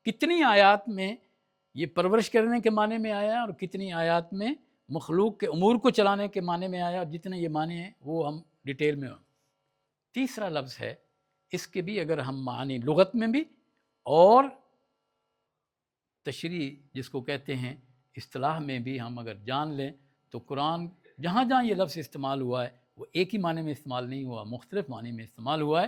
کتنی آیات میں یہ پرورش کرنے کے معنی میں آیا ہے اور کتنی آیات میں مخلوق کے امور کو چلانے کے معنی میں آیا، اور جتنے یہ معنی ہیں وہ ہم ڈیٹیل میں ہوں۔ تیسرا لفظ ہے، اس کے بھی اگر ہم معنی لغت میں بھی اور تشریح جس کو کہتے ہیں اصطلاح میں بھی ہم اگر جان لیں تو قرآن جہاں جہاں یہ لفظ استعمال ہوا ہے وہ ایک ہی معنی میں استعمال نہیں ہوا، مختلف معنی میں استعمال ہوا ہے۔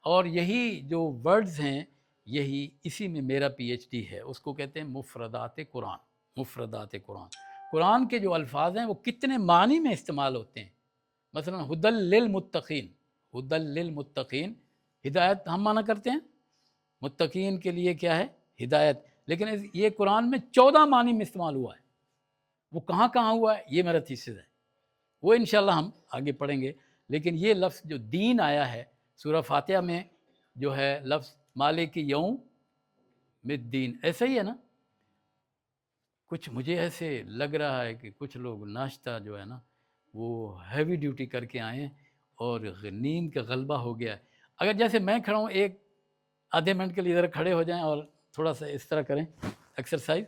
اور یہی جو ورڈز ہیں، یہی اسی میں میرا پی ایچ ڈی ہے، اس کو کہتے ہیں مفردات قرآن۔ مفردات قرآن، قرآن کے جو الفاظ ہیں وہ کتنے معنی میں استعمال ہوتے ہیں۔ مثلا ہدی للمتقین، ہدی للمتقین، ہدایت ہم معنی کرتے ہیں، متقین کے لیے کیا ہے؟ ہدایت۔ لیکن یہ قرآن میں 14 معنی میں استعمال ہوا ہے۔ وہ کہاں کہاں ہوا ہے یہ میرا تھیسس ہے، وہ انشاءاللہ ہم آگے پڑھیں گے۔ لیکن یہ لفظ جو دین آیا ہے سورہ فاتحہ میں، جو ہے لفظ مالک یوم الدین، ایسا ہی ہے نا؟ کچھ مجھے ایسے لگ رہا ہے کہ کچھ لوگ ناشتہ جو ہے نا وہ ہیوی ڈیوٹی کر کے آئے ہیں اور نیند کا غلبہ ہو گیا ہے۔ اگر جیسے میں کھڑا ہوں، ایک آدھے منٹ کے لیے ذرا کھڑے ہو جائیں اور تھوڑا سا اس طرح کریں ایکسرسائز،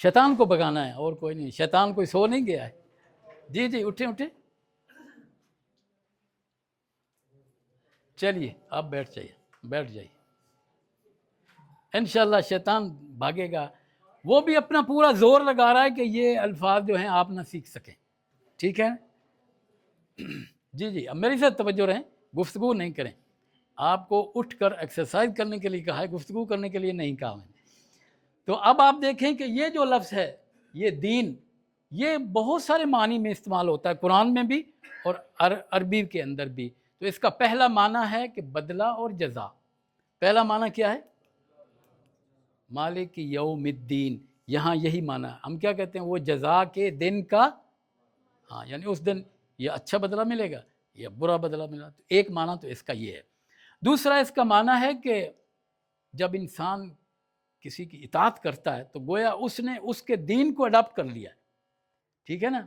شیطان کو بگانا ہے اور کوئی نہیں، شیطان کوئی سو نہیں گیا ہے۔ جی جی اٹھیں اٹھیں، چلیے آپ بیٹھ جائیے، انشاءاللہ شیطان بھاگے گا۔ وہ بھی اپنا پورا زور لگا رہا ہے کہ یہ الفاظ جو ہیں آپ نہ سیکھ سکیں، ٹھیک ہے؟ جی جی اب میری ساتھ توجہ رہیں، گفتگو نہیں کریں۔ آپ کو اٹھ کر ایکسرسائز کرنے کے لیے کہا ہے، گفتگو کرنے کے لیے نہیں کہا میں نے۔ تو اب آپ دیکھیں کہ یہ جو لفظ ہے، یہ دین، یہ بہت سارے معنی میں استعمال ہوتا ہے، قرآن میں بھی اور عربی کے اندر بھی۔ تو اس کا پہلا معنی ہے کہ بدلہ اور جزا۔ پہلا معنی کیا ہے؟ مالک یوم الدین، یہاں یہی معنی ہے۔ ہم کیا کہتے ہیں؟ وہ جزا کے دن کا، ہاں یعنی اس دن یہ اچھا بدلہ ملے گا یا برا بدلہ ملے گا۔ تو ایک معنی تو اس کا یہ ہے۔ دوسرا اس کا معنی ہے کہ جب انسان کسی کی اطاعت کرتا ہے تو گویا اس نے اس کے دین کو اڈاپٹ کر لیا ہے، ٹھیک ہے نا؟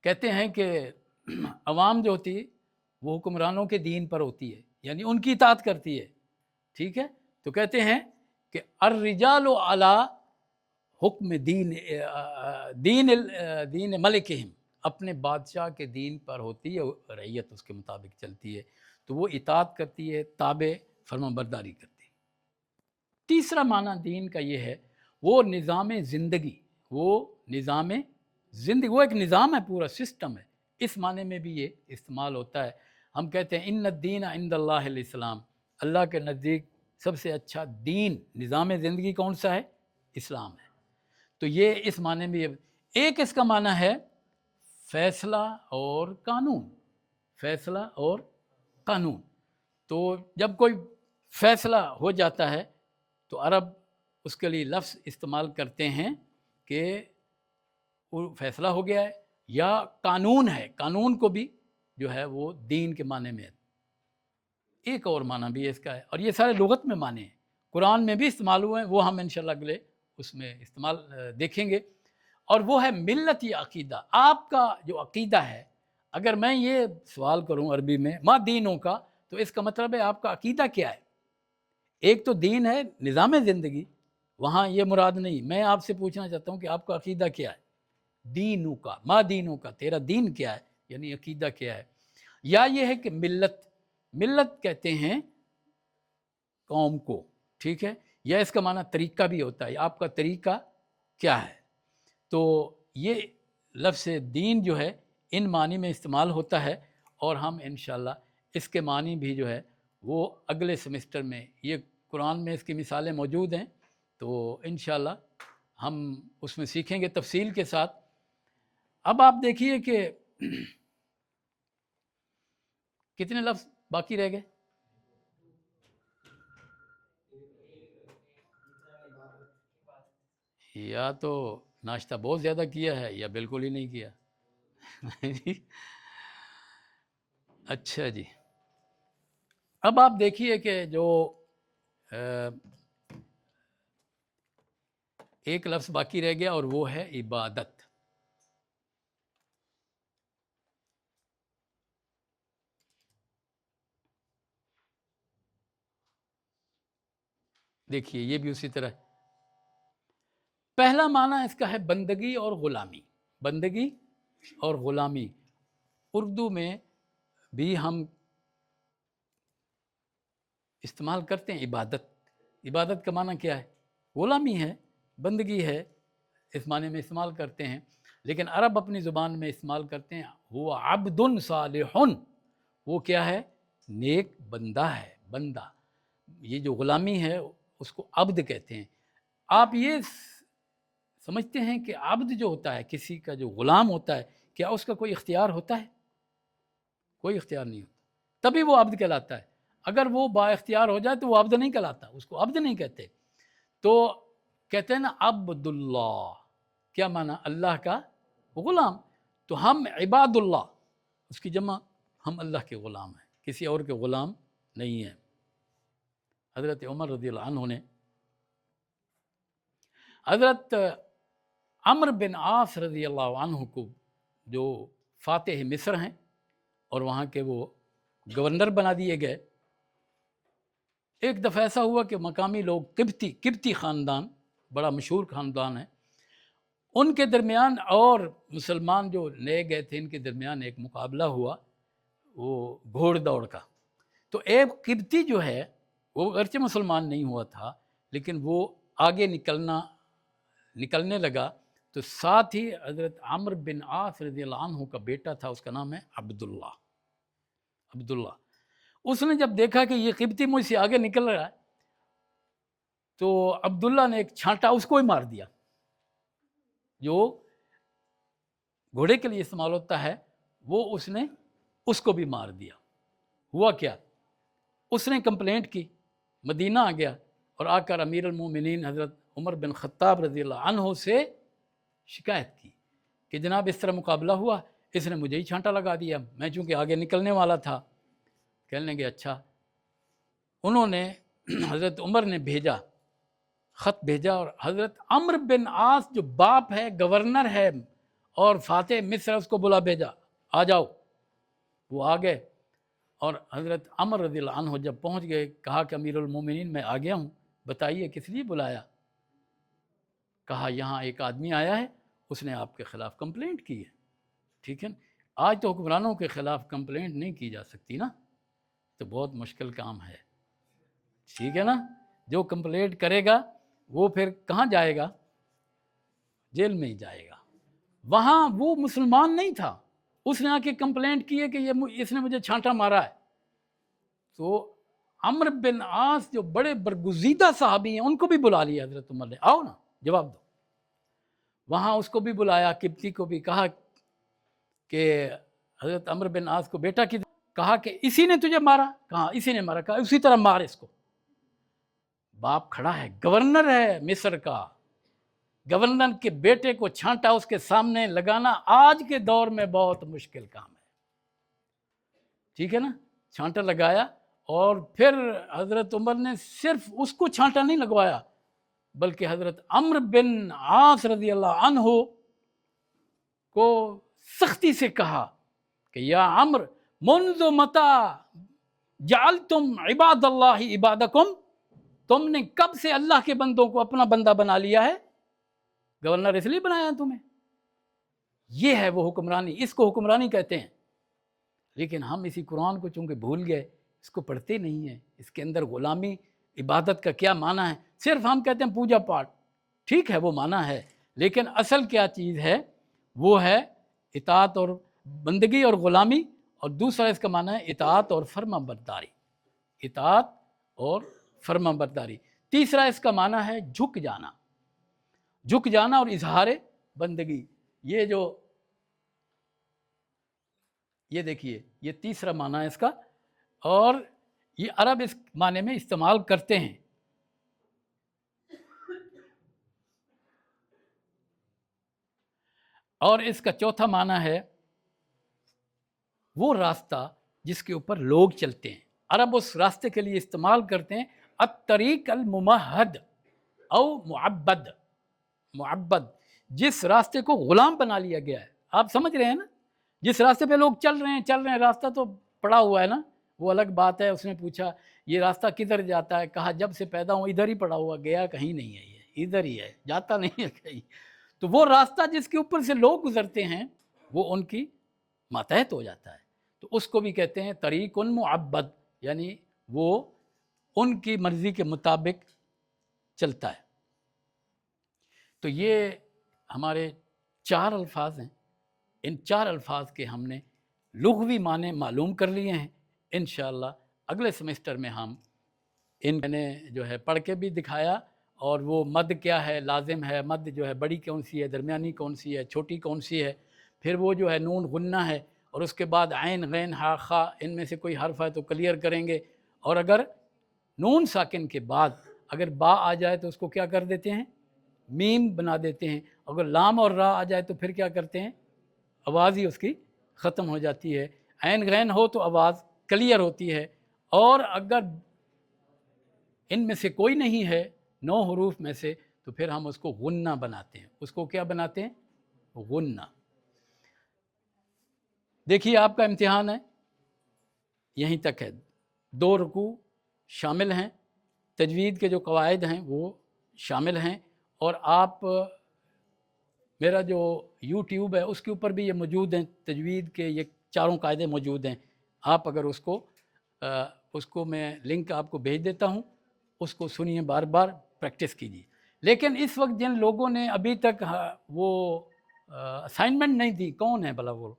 کہتے ہیں کہ عوام جو ہوتی ہے وہ حکمرانوں کے دین پر ہوتی ہے، یعنی ان کی اطاعت کرتی ہے، ٹھیک ہے؟ تو کہتے ہیں کہ الرجال علی حکم دین ملکہم، اپنے بادشاہ کے دین پر ہوتی ہے، رعیت اس کے مطابق چلتی ہے، تو وہ اطاعت کرتی ہے، تابع فرما برداری کرتی ہے۔ تیسرا معنی دین کا یہ ہے، وہ نظام زندگی، وہ نظام زندگی، وہ ایک نظام ہے، پورا سسٹم ہے۔ اس معنی میں بھی یہ استعمال ہوتا ہے۔ ہم کہتے ہیں ان الدین عند اللہ الاسلام، اللہ کے نزدیک سب سے اچھا دین، نظام زندگی کون سا ہے؟ اسلام ہے۔ تو یہ اس معنی میں ایک اس کا معنی ہے فیصلہ اور قانون، فیصلہ اور قانون۔ تو جب کوئی فیصلہ ہو جاتا ہے تو عرب اس کے لیے لفظ استعمال کرتے ہیں کہ وہ فیصلہ ہو گیا ہے، یا قانون ہے، قانون کو بھی جو ہے وہ دین کے معنی میں ہے۔ ایک اور معنی بھی اس کا ہے، اور یہ سارے لغت میں معنی ہیں، قرآن میں بھی استعمال ہوئے ہیں، وہ ہم انشاءاللہ اگلے اس میں استعمال دیکھیں گے۔ اور وہ ہے ملت یا عقیدہ، آپ کا جو عقیدہ ہے۔ اگر میں یہ سوال کروں عربی میں ما دینوں کا، تو اس کا مطلب ہے آپ کا عقیدہ کیا ہے؟ ایک تو دین ہے نظام زندگی، وہاں یہ مراد نہیں۔ میں آپ سے پوچھنا چاہتا ہوں کہ آپ کا عقیدہ کیا ہے؟ دینوں کا، ما دینوں کا، تیرا دین کیا ہے، یعنی عقیدہ کیا ہے؟ یا یہ ہے کہ ملت، ملت کہتے ہیں قوم کو، ٹھیک ہے؟ یا اس کا معنی طریقہ بھی ہوتا ہے، آپ کا طریقہ کیا ہے؟ تو یہ لفظ دین جو ہے ان معنی میں استعمال ہوتا ہے، اور ہم انشاءاللہ اس کے معنی بھی جو ہے وہ اگلے سمسٹر میں، یہ قرآن میں اس کی مثالیں موجود ہیں، تو انشاءاللہ ہم اس میں سیکھیں گے تفصیل کے ساتھ۔ اب آپ دیکھیے کہ کتنے لفظ باقی رہ گئے؟ یا تو ناشتہ بہت زیادہ کیا ہے یا بالکل ہی نہیں کیا۔ اچھا جی، اب آپ دیکھیے کہ جو ایک لفظ باقی رہ گیا اور وہ ہے عبادت۔ دیکھیے یہ بھی اسی طرح، پہلا معنی اس کا ہے بندگی اور غلامی۔ بندگی اور غلامی اردو میں بھی ہم استعمال کرتے ہیں عبادت۔ عبادت کا معنی کیا ہے؟ غلامی ہے، بندگی ہے، اس معنی میں استعمال کرتے ہیں۔ لیکن عرب اپنی زبان میں استعمال کرتے ہیں وہ عبد صالح، وہ کیا ہے؟ نیک بندہ ہے، بندہ۔ یہ جو غلامی ہے اس کو عبد کہتے ہیں۔ آپ یہ سمجھتے ہیں کہ عبد جو ہوتا ہے، کسی کا جو غلام ہوتا ہے، کیا اس کا کوئی اختیار ہوتا ہے؟ کوئی اختیار نہیں ہوتا، تبھی وہ عبد کہلاتا ہے۔ اگر وہ با اختیار ہو جائے تو وہ عبد نہیں کہلاتا، اس کو عبد نہیں کہتے۔ تو کہتے ہیں نا عبد اللہ، کیا معنی؟ اللہ کا غلام۔ تو ہم عباد اللہ، اس کی جمع، ہم اللہ کے غلام ہیں، کسی اور کے غلام نہیں ہیں۔ حضرت عمر رضی اللہ عنہ نے حضرت عمرو بن عاص رضی اللہ عنہ کو، جو فاتح مصر ہیں اور وہاں کے وہ گورنر بنا دیے گئے، ایک دفعہ ایسا ہوا کہ مقامی لوگ قبطی خاندان، بڑا مشہور خاندان ہے، ان کے درمیان اور مسلمان جو لے گئے تھے ان کے درمیان ایک مقابلہ ہوا، وہ گھوڑ دوڑ کا۔ تو ایک قبطی جو ہے وہ اگرچہ مسلمان نہیں ہوا تھا، لیکن وہ آگے نکلنے لگا، تو ساتھ ہی حضرت عمرو بن عاص رضی اللہ عنہ کا بیٹا تھا، اس کا نام ہے عبداللہ۔ اس نے جب دیکھا کہ یہ قبطی مجھ سے آگے نکل رہا ہے، تو عبداللہ نے ایک چھانٹا اس کو ہی مار دیا، جو گھوڑے کے لیے استعمال ہوتا ہے، وہ اس نے اس کو بھی مار دیا۔ ہوا کیا؟ اس نے کمپلینٹ کی، مدینہ آ گیا اور آ کر امیر المومنین حضرت عمر بن خطاب رضی اللہ عنہ سے شکایت کی کہ جناب اس طرح مقابلہ ہوا، اس نے مجھے ہی چھانٹا لگا دیا، میں چونکہ آگے نکلنے والا تھا۔ کہنے لگے اچھا۔ انہوں نے حضرت عمر نے خط بھیجا اور حضرت عمرو بن عاص جو باپ ہے، گورنر ہے اور فاتح مصر، اس کو بلا بھیجا، آ جاؤ۔ وہ آ گئے اور حضرت عمر رضی اللہ عنہ جب پہنچ گئے، کہا کہ امیر المومنین میں آ گیا ہوں، بتائیے کس لیے بلایا؟ کہا یہاں ایک آدمی آیا ہے، اس نے آپ کے خلاف کمپلینٹ کی ہے۔ ٹھیک ہے، آج تو حکمرانوں کے خلاف کمپلینٹ نہیں کی جا سکتی نا، تو بہت مشکل کام ہے، ٹھیک ہے نا۔ جو کمپلینٹ کرے گا وہ پھر کہاں جائے گا؟ جیل میں ہی جائے گا۔ وہاں وہ مسلمان نہیں تھا، اس نے آ کے کمپلینٹ کی ہے کہ اس نے مجھے چھانٹا مارا ہے۔ تو عمرو بن عاص جو بڑے برگزیدہ صحابی ہیں، ان کو بھی بلا لیا حضرت عمر نے، آؤ نا جواب دو۔ وہاں اس کو بھی بلایا، قبطی کو بھی، کہا کہ حضرت عمرو بن عاص کو بیٹا کی، کہا کہ اسی نے تجھے مارا؟ کہا اسی نے مارا۔ کہا اسی طرح مار اس کو۔ باپ کھڑا ہے، گورنر ہے مصر کا، گورنر کے بیٹے کو چھانٹا اس کے سامنے لگانا آج کے دور میں بہت مشکل کام ہے، ٹھیک ہے نا۔ چھانٹا لگایا، اور پھر حضرت عمر نے صرف اس کو چھانٹا نہیں لگوایا، بلکہ حضرت عمرو بن عاص رضی اللہ عنہ کو سختی سے کہا کہ یا عمرو منذ متی جعلتم عباد اللہ عبادکم، تم نے کب سے اللہ کے بندوں کو اپنا بندہ بنا لیا ہے؟ گورنر اس لیے بنایا تمہیں؟ یہ ہے وہ حکمرانی، اس کو حکمرانی کہتے ہیں۔ لیکن ہم اسی قرآن کو چونکہ بھول گئے، اس کو پڑھتے نہیں ہیں، اس کے اندر غلامی عبادت کا کیا معنی ہے؟ صرف ہم کہتے ہیں پوجا پاٹ، ٹھیک ہے وہ معنی ہے، لیکن اصل کیا چیز ہے؟ وہ ہے اطاعت اور بندگی اور غلامی، اور دوسرا اس کا معنی ہے اطاعت اور فرما برداری، اطاعت اور فرما برداری۔ تیسرا اس کا معنی ہے جھک جانا اور اظہار بندگی۔ یہ دیکھیے، یہ تیسرا معنی ہے اس کا اور یہ عرب اس معنی میں استعمال کرتے ہیں۔ اور اس کا چوتھا معنی ہے وہ راستہ جس کے اوپر لوگ چلتے ہیں۔ عرب اس راستے کے لیے استعمال کرتے ہیں الطریق الممہد او معبد، معبد، جس راستے کو غلام بنا لیا گیا ہے۔ آپ سمجھ رہے ہیں نا، جس راستے پہ لوگ چل رہے ہیں، راستہ تو پڑا ہوا ہے نا، وہ الگ بات ہے۔ اس نے پوچھا یہ راستہ کدھر جاتا ہے، کہا جب سے پیدا ہوں ادھر ہی پڑا ہوا، گیا کہیں نہیں ہے، یہ ادھر ہی ہے، جاتا نہیں ہے کہیں۔ تو وہ راستہ جس کے اوپر سے لوگ گزرتے ہیں وہ ان کی ماتحت ہو جاتا ہے، تو اس کو بھی کہتے ہیں طریق معبد، یعنی وہ ان کی مرضی کے مطابق چلتا ہے۔ تو یہ ہمارے 4 الفاظ ہیں، ان 4 الفاظ کے ہم نے لغوی معنی معلوم کر لیے ہیں۔ انشاءاللہ اگلے سیمسٹر میں ہم میں نے جو ہے پڑھ کے بھی دکھایا، اور وہ مد کیا ہے، لازم ہے، مد جو ہے بڑی کون سی ہے، درمیانی کون سی ہے، چھوٹی کون سی ہے، پھر وہ جو ہے نون غنہ ہے، اور اس کے بعد عین غین ہا خا، ان میں سے کوئی حرف ہے تو کلیئر کریں گے۔ اور اگر نون ساکن کے بعد اگر با آ جائے تو اس کو کیا کر دیتے ہیں، میم بنا دیتے ہیں۔ اگر لام اور را آ جائے تو پھر کیا کرتے ہیں، آواز ہی اس کی ختم ہو جاتی ہے۔ عین غین ہو تو آواز کلیئر ہوتی ہے، اور اگر ان میں سے کوئی نہیں ہے 9 حروف میں سے تو پھر ہم اس کو غنہ بناتے ہیں۔ اس کو کیا بناتے ہیں، غنہ۔ دیکھیے آپ کا امتحان ہے، یہیں تک ہے، 2 رکوع شامل ہیں، تجوید کے جو قواعد ہیں وہ شامل ہیں، اور آپ میرا جو یوٹیوب ہے اس کے اوپر بھی یہ موجود ہیں، تجوید کے یہ 4 قاعدے موجود ہیں۔ آپ اگر اس کو میں لنک آپ کو بھیج دیتا ہوں، اس کو سنیے، بار بار پریکٹس کیجیے۔ لیکن اس وقت جن لوگوں نے ابھی تک وہ اسائنمنٹ نہیں دی، کون ہے بھلا وہ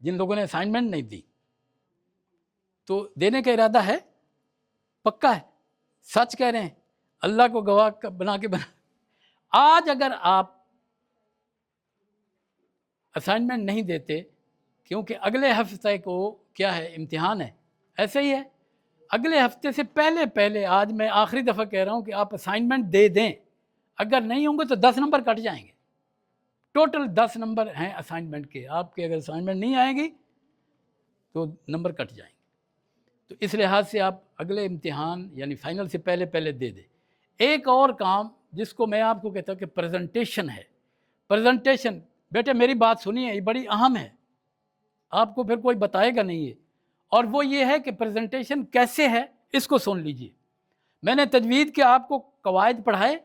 جن لوگوں نے اسائنمنٹ نہیں دی، تو دینے کا ارادہ ہے، پکا ہے، سچ کہہ رہے ہیں، اللہ کو گواہ بنا کے آج اگر آپ اسائنمنٹ نہیں دیتے، کیونکہ اگلے ہفتے کو کیا ہے، امتحان ہے، ایسے ہی ہے، اگلے ہفتے سے پہلے آج میں آخری دفعہ کہہ رہا ہوں کہ آپ اسائنمنٹ دے دیں، اگر نہیں ہوں گے تو 10 نمبر کٹ جائیں گے۔ ٹوٹل 10 نمبر ہیں اسائنمنٹ کے، آپ کے اگر اسائنمنٹ نہیں آئے گی تو نمبر کٹ جائیں گے۔ تو اس لحاظ سے آپ اگلے امتحان یعنی فائنل سے پہلے دے دیں۔ ایک اور کام جس کو میں آپ کو کہتا ہوں کہ پریزنٹیشن ہے، پریزنٹیشن، بیٹے میری بات سنیے، یہ بڑی اہم ہے، آپ کو پھر کوئی بتائے گا نہیں ہے، اور وہ یہ ہے کہ پریزنٹیشن کیسے ہے، اس کو سن لیجئے۔ میں نے تجوید کے آپ کو قواعد پڑھائے،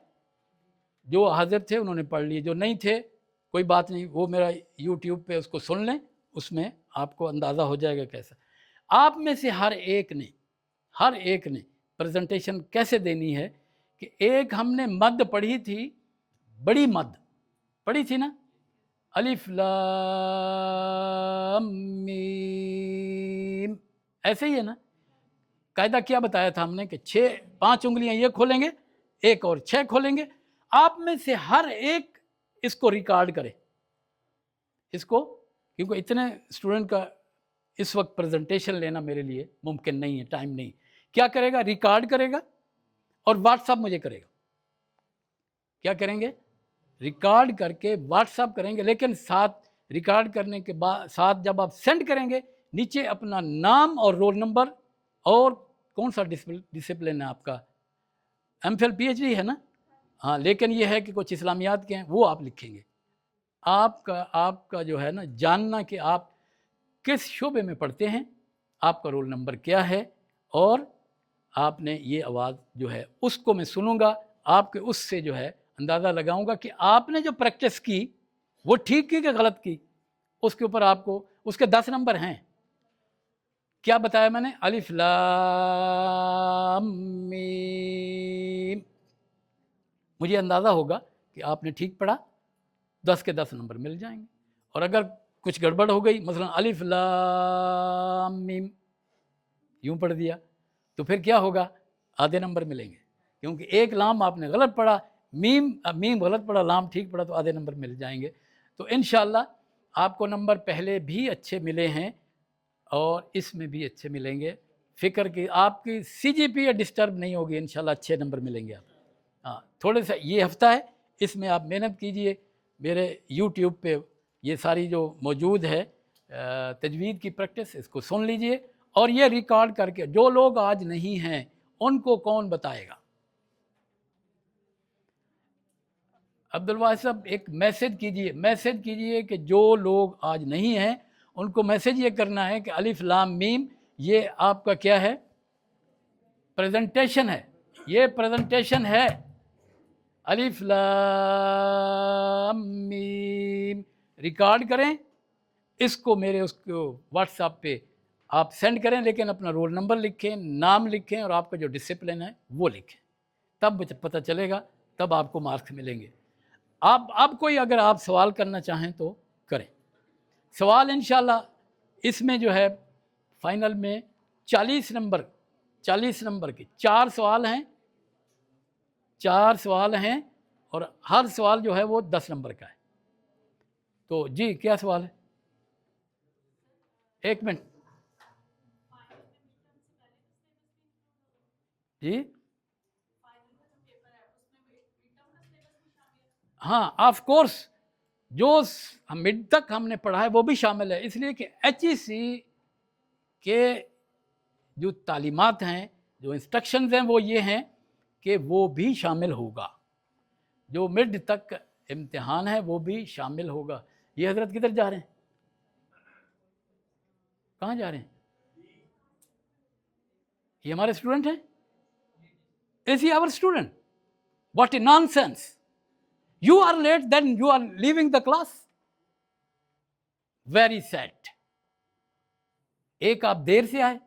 جو حاضر تھے انہوں نے پڑھ لیے، جو نہیں تھے کوئی بات نہیں، وہ میرا یوٹیوب پہ اس کو سن لیں، اس میں آپ کو اندازہ ہو جائے گا کیسا۔ آپ میں سے ہر ایک نے پریزنٹیشن کیسے دینی ہے، کہ ایک ہم نے مد پڑھی تھی، بڑی مد پڑھی تھی نا، الف لام میم، ایسے ہی ہے نا۔ قاعدہ کیا بتایا تھا ہم نے کہ 5 انگلیاں یہ کھولیں گے، ایک اور 6 کھولیں گے۔ آپ میں سے ہر ایک اس کو ریکارڈ کرے، اس کو، کیونکہ اتنے اسٹوڈنٹ کا اس وقت پریزنٹیشن لینا میرے لیے ممکن نہیں ہے، ٹائم نہیں۔ کیا کرے گا، ریکارڈ کرے گا اور واٹس اپ مجھے کرے گا۔ کیا کریں گے، ریکارڈ کر کے واٹس اپ کریں گے، لیکن ساتھ ریکارڈ کرنے کے بعد ساتھ جب آپ سینڈ کریں گے، نیچے اپنا نام اور رول نمبر اور کون سا ڈسپلن ہے آپ کا، M Phil P H D ہے نا، ہاں، لیکن یہ ہے کہ کچھ اسلامیات کے ہیں وہ آپ لکھیں گے۔ آپ کا جو ہے نا جاننا کہ آپ کس شعبے میں پڑھتے ہیں، آپ کا رول نمبر کیا ہے، اور آپ نے یہ آواز جو ہے اس کو میں سنوں گا، آپ کے اس سے جو ہے اندازہ لگاؤں گا کہ آپ نے جو پریکٹس کی وہ ٹھیک کی کہ غلط کی۔ اس کے اوپر آپ کو اس کے 10 نمبر ہیں۔ کیا بتایا میں نے، الف لام میم، مجھے اندازہ ہوگا کہ آپ نے ٹھیک پڑھا، 10 کے 10 نمبر مل جائیں گے۔ اور اگر کچھ گڑبڑ ہو گئی، مثلا الف لام میم یوں پڑھ دیا، تو پھر کیا ہوگا، آدھے نمبر ملیں گے، کیونکہ ایک لام آپ نے غلط پڑھا، میم غلط پڑھا، لام ٹھیک پڑھا، تو آدھے نمبر مل جائیں گے۔ تو انشاءاللہ آپ کو نمبر پہلے بھی اچھے ملے ہیں، اور اس میں بھی اچھے ملیں گے. فکر کی آپ کی CGPA ڈسٹرب نہیں ہوگی انشاءاللہ, اچھے نمبر ملیں گے آپ. ہاں تھوڑے سا یہ ہفتہ ہے, اس میں آپ محنت کیجئے. میرے YouTube پہ یہ ساری جو موجود ہے تجوید کی پریکٹس, اس کو سن لیجئے اور یہ ریکارڈ کر کے جو لوگ آج نہیں ہیں ان کو کون بتائے گا. عبدالواحد صاحب ایک میسج کیجئے کہ جو لوگ آج نہیں ہیں ان کو میسج یہ کرنا ہے کہ الف لام میم یہ آپ کا کیا ہے, پریزنٹیشن ہے. یہ پریزنٹیشن ہے, الف لام میم ریکارڈ کریں, اس کو میرے اس کو واٹس ایپ پہ آپ سینڈ کریں, لیکن اپنا رول نمبر لکھیں, نام لکھیں اور آپ کا جو ڈسپلن ہے وہ لکھیں, تب پتہ چلے گا, تب آپ کو مارکس ملیں گے. آپ کوئی اگر آپ سوال کرنا چاہیں تو کریں. سوال انشاءاللہ اس میں جو ہے فائنل میں 40 نمبر کے 4 سوال ہیں اور ہر سوال جو ہے وہ 10 نمبر کا ہے. تو جی کیا سوال ہے؟ ایک منٹ جی. ہاں آف کورس, جو مڈ تک ہم نے پڑھا ہے وہ بھی شامل ہے, اس لیے کہ HEC کے جو تعلیمات ہیں, جو انسٹرکشنز ہیں وہ یہ ہیں کہ وہ بھی شامل ہوگا. جو مڈ تک امتحان ہے وہ بھی شامل ہوگا. یہ حضرت کدھر جا رہے ہیں؟ کہاں جا رہے ہیں؟ یہ ہمارے اسٹوڈنٹ ہیں. Is he our student? What a nonsense! You are late, then you are leaving the class. Very sad. ایک آپ دیر سے آئے,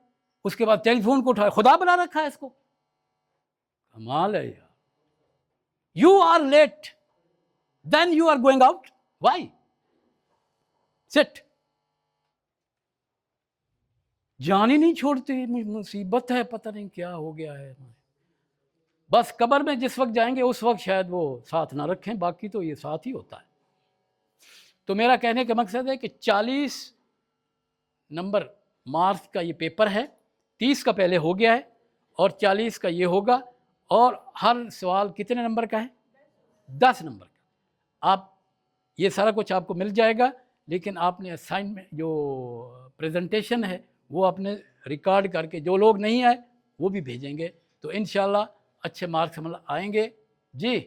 اس کے بعد ٹیلی فون کو اٹھائے, خدا بنا رکھا ہے اس کو. کمال ہے یار. You are late, then you are going out. Why? Sit. جان ہی نہیں چھوڑتے, مصیبت ہے, پتہ نہیں کیا ہو گیا ہے. بس قبر میں جس وقت جائیں گے اس وقت شاید وہ ساتھ نہ رکھیں, باقی تو یہ ساتھ ہی ہوتا ہے. تو میرا کہنے کا مقصد ہے کہ 40 نمبر مارکس کا یہ پیپر ہے. 30 کا پہلے ہو گیا ہے اور 40 کا یہ ہوگا, اور ہر سوال کتنے نمبر کا ہے؟ 10 نمبر کا. آپ یہ سارا کچھ آپ کو مل جائے گا, لیکن آپ نے اسائنمنٹ جو پریزنٹیشن ہے وہ اپنے ریکارڈ کر کے, جو لوگ نہیں آئے وہ بھی بھیجیں گے, تو انشاءاللہ اچھے مارکس آئیں گے. جی